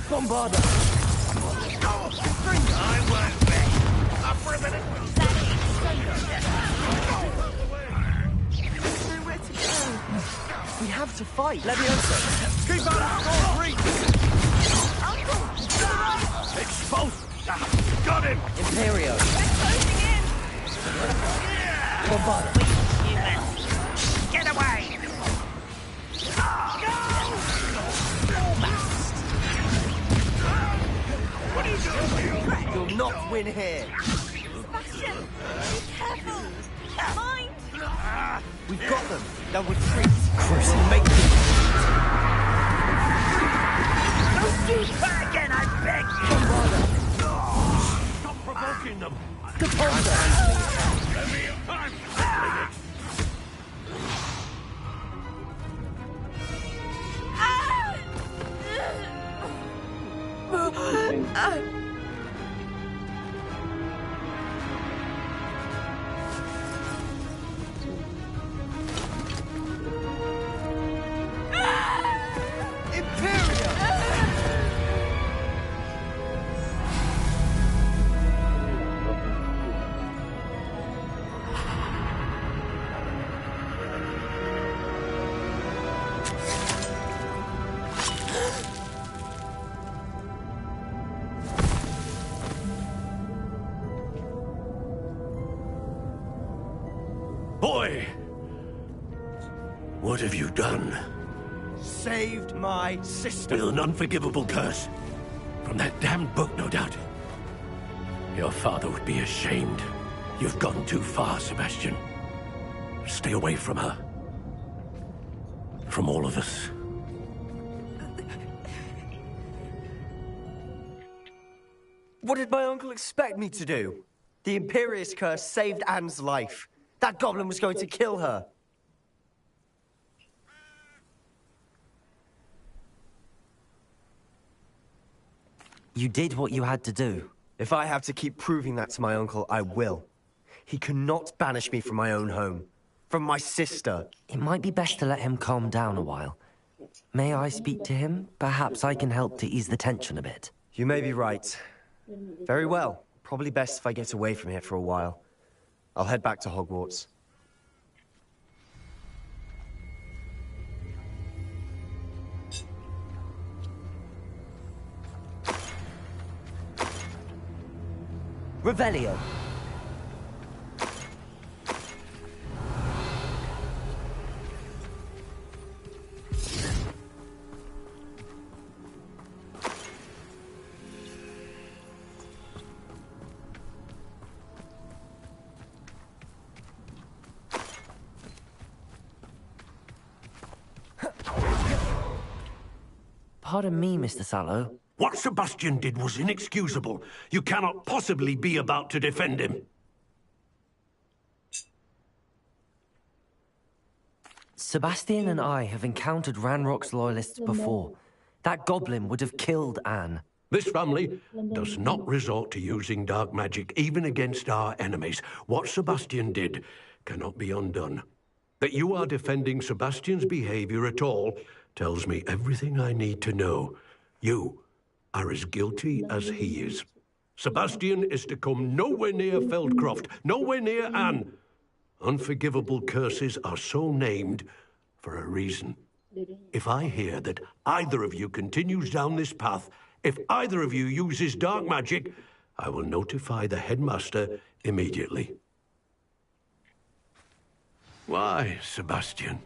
Bombarda! I won't be. Up for a minute. Nowhere to go. We have to fight. Leviosa! Keep out of our reach! Exposed! Got him! Imperio! Bombarda! Get away! What are you doing? You'll not win here. Sebastian! Be careful! Mine! We've got them. Now retreat. We'll make them. Don't do that again, I beg you! Stop provoking them! The Pulsar! I'm handling it! Boy! What have you done? Saved my sister. With an unforgivable curse. From that damned book, no doubt. Your father would be ashamed. You've gone too far, Sebastian. Stay away from her. From all of us. What did my uncle expect me to do? The Imperious curse saved Anne's life. That goblin was going to kill her. You did what you had to do. If I have to keep proving that to my uncle, I will. He cannot banish me from my own home. From my sister. It might be best to let him calm down a while. May I speak to him? Perhaps I can help to ease the tension a bit. You may be right. Very well. Probably best if I get away from here for a while. I'll head back to Hogwarts. Revelio. Pardon me, Mr. Sallow. What Sebastian did was inexcusable. You cannot possibly be about to defend him. Sebastian and I have encountered Ranrock's loyalists before. That goblin would have killed Anne. This family does not resort to using dark magic, even against our enemies. What Sebastian did cannot be undone. That you are defending Sebastian's behavior at all tells me everything I need to know. You are as guilty as he is. Sebastian is to come nowhere near Feldcroft, nowhere near Anne. Unforgivable curses are so named for a reason. If I hear that either of you continues down this path, if either of you uses dark magic, I will notify the headmaster immediately. Why, Sebastian?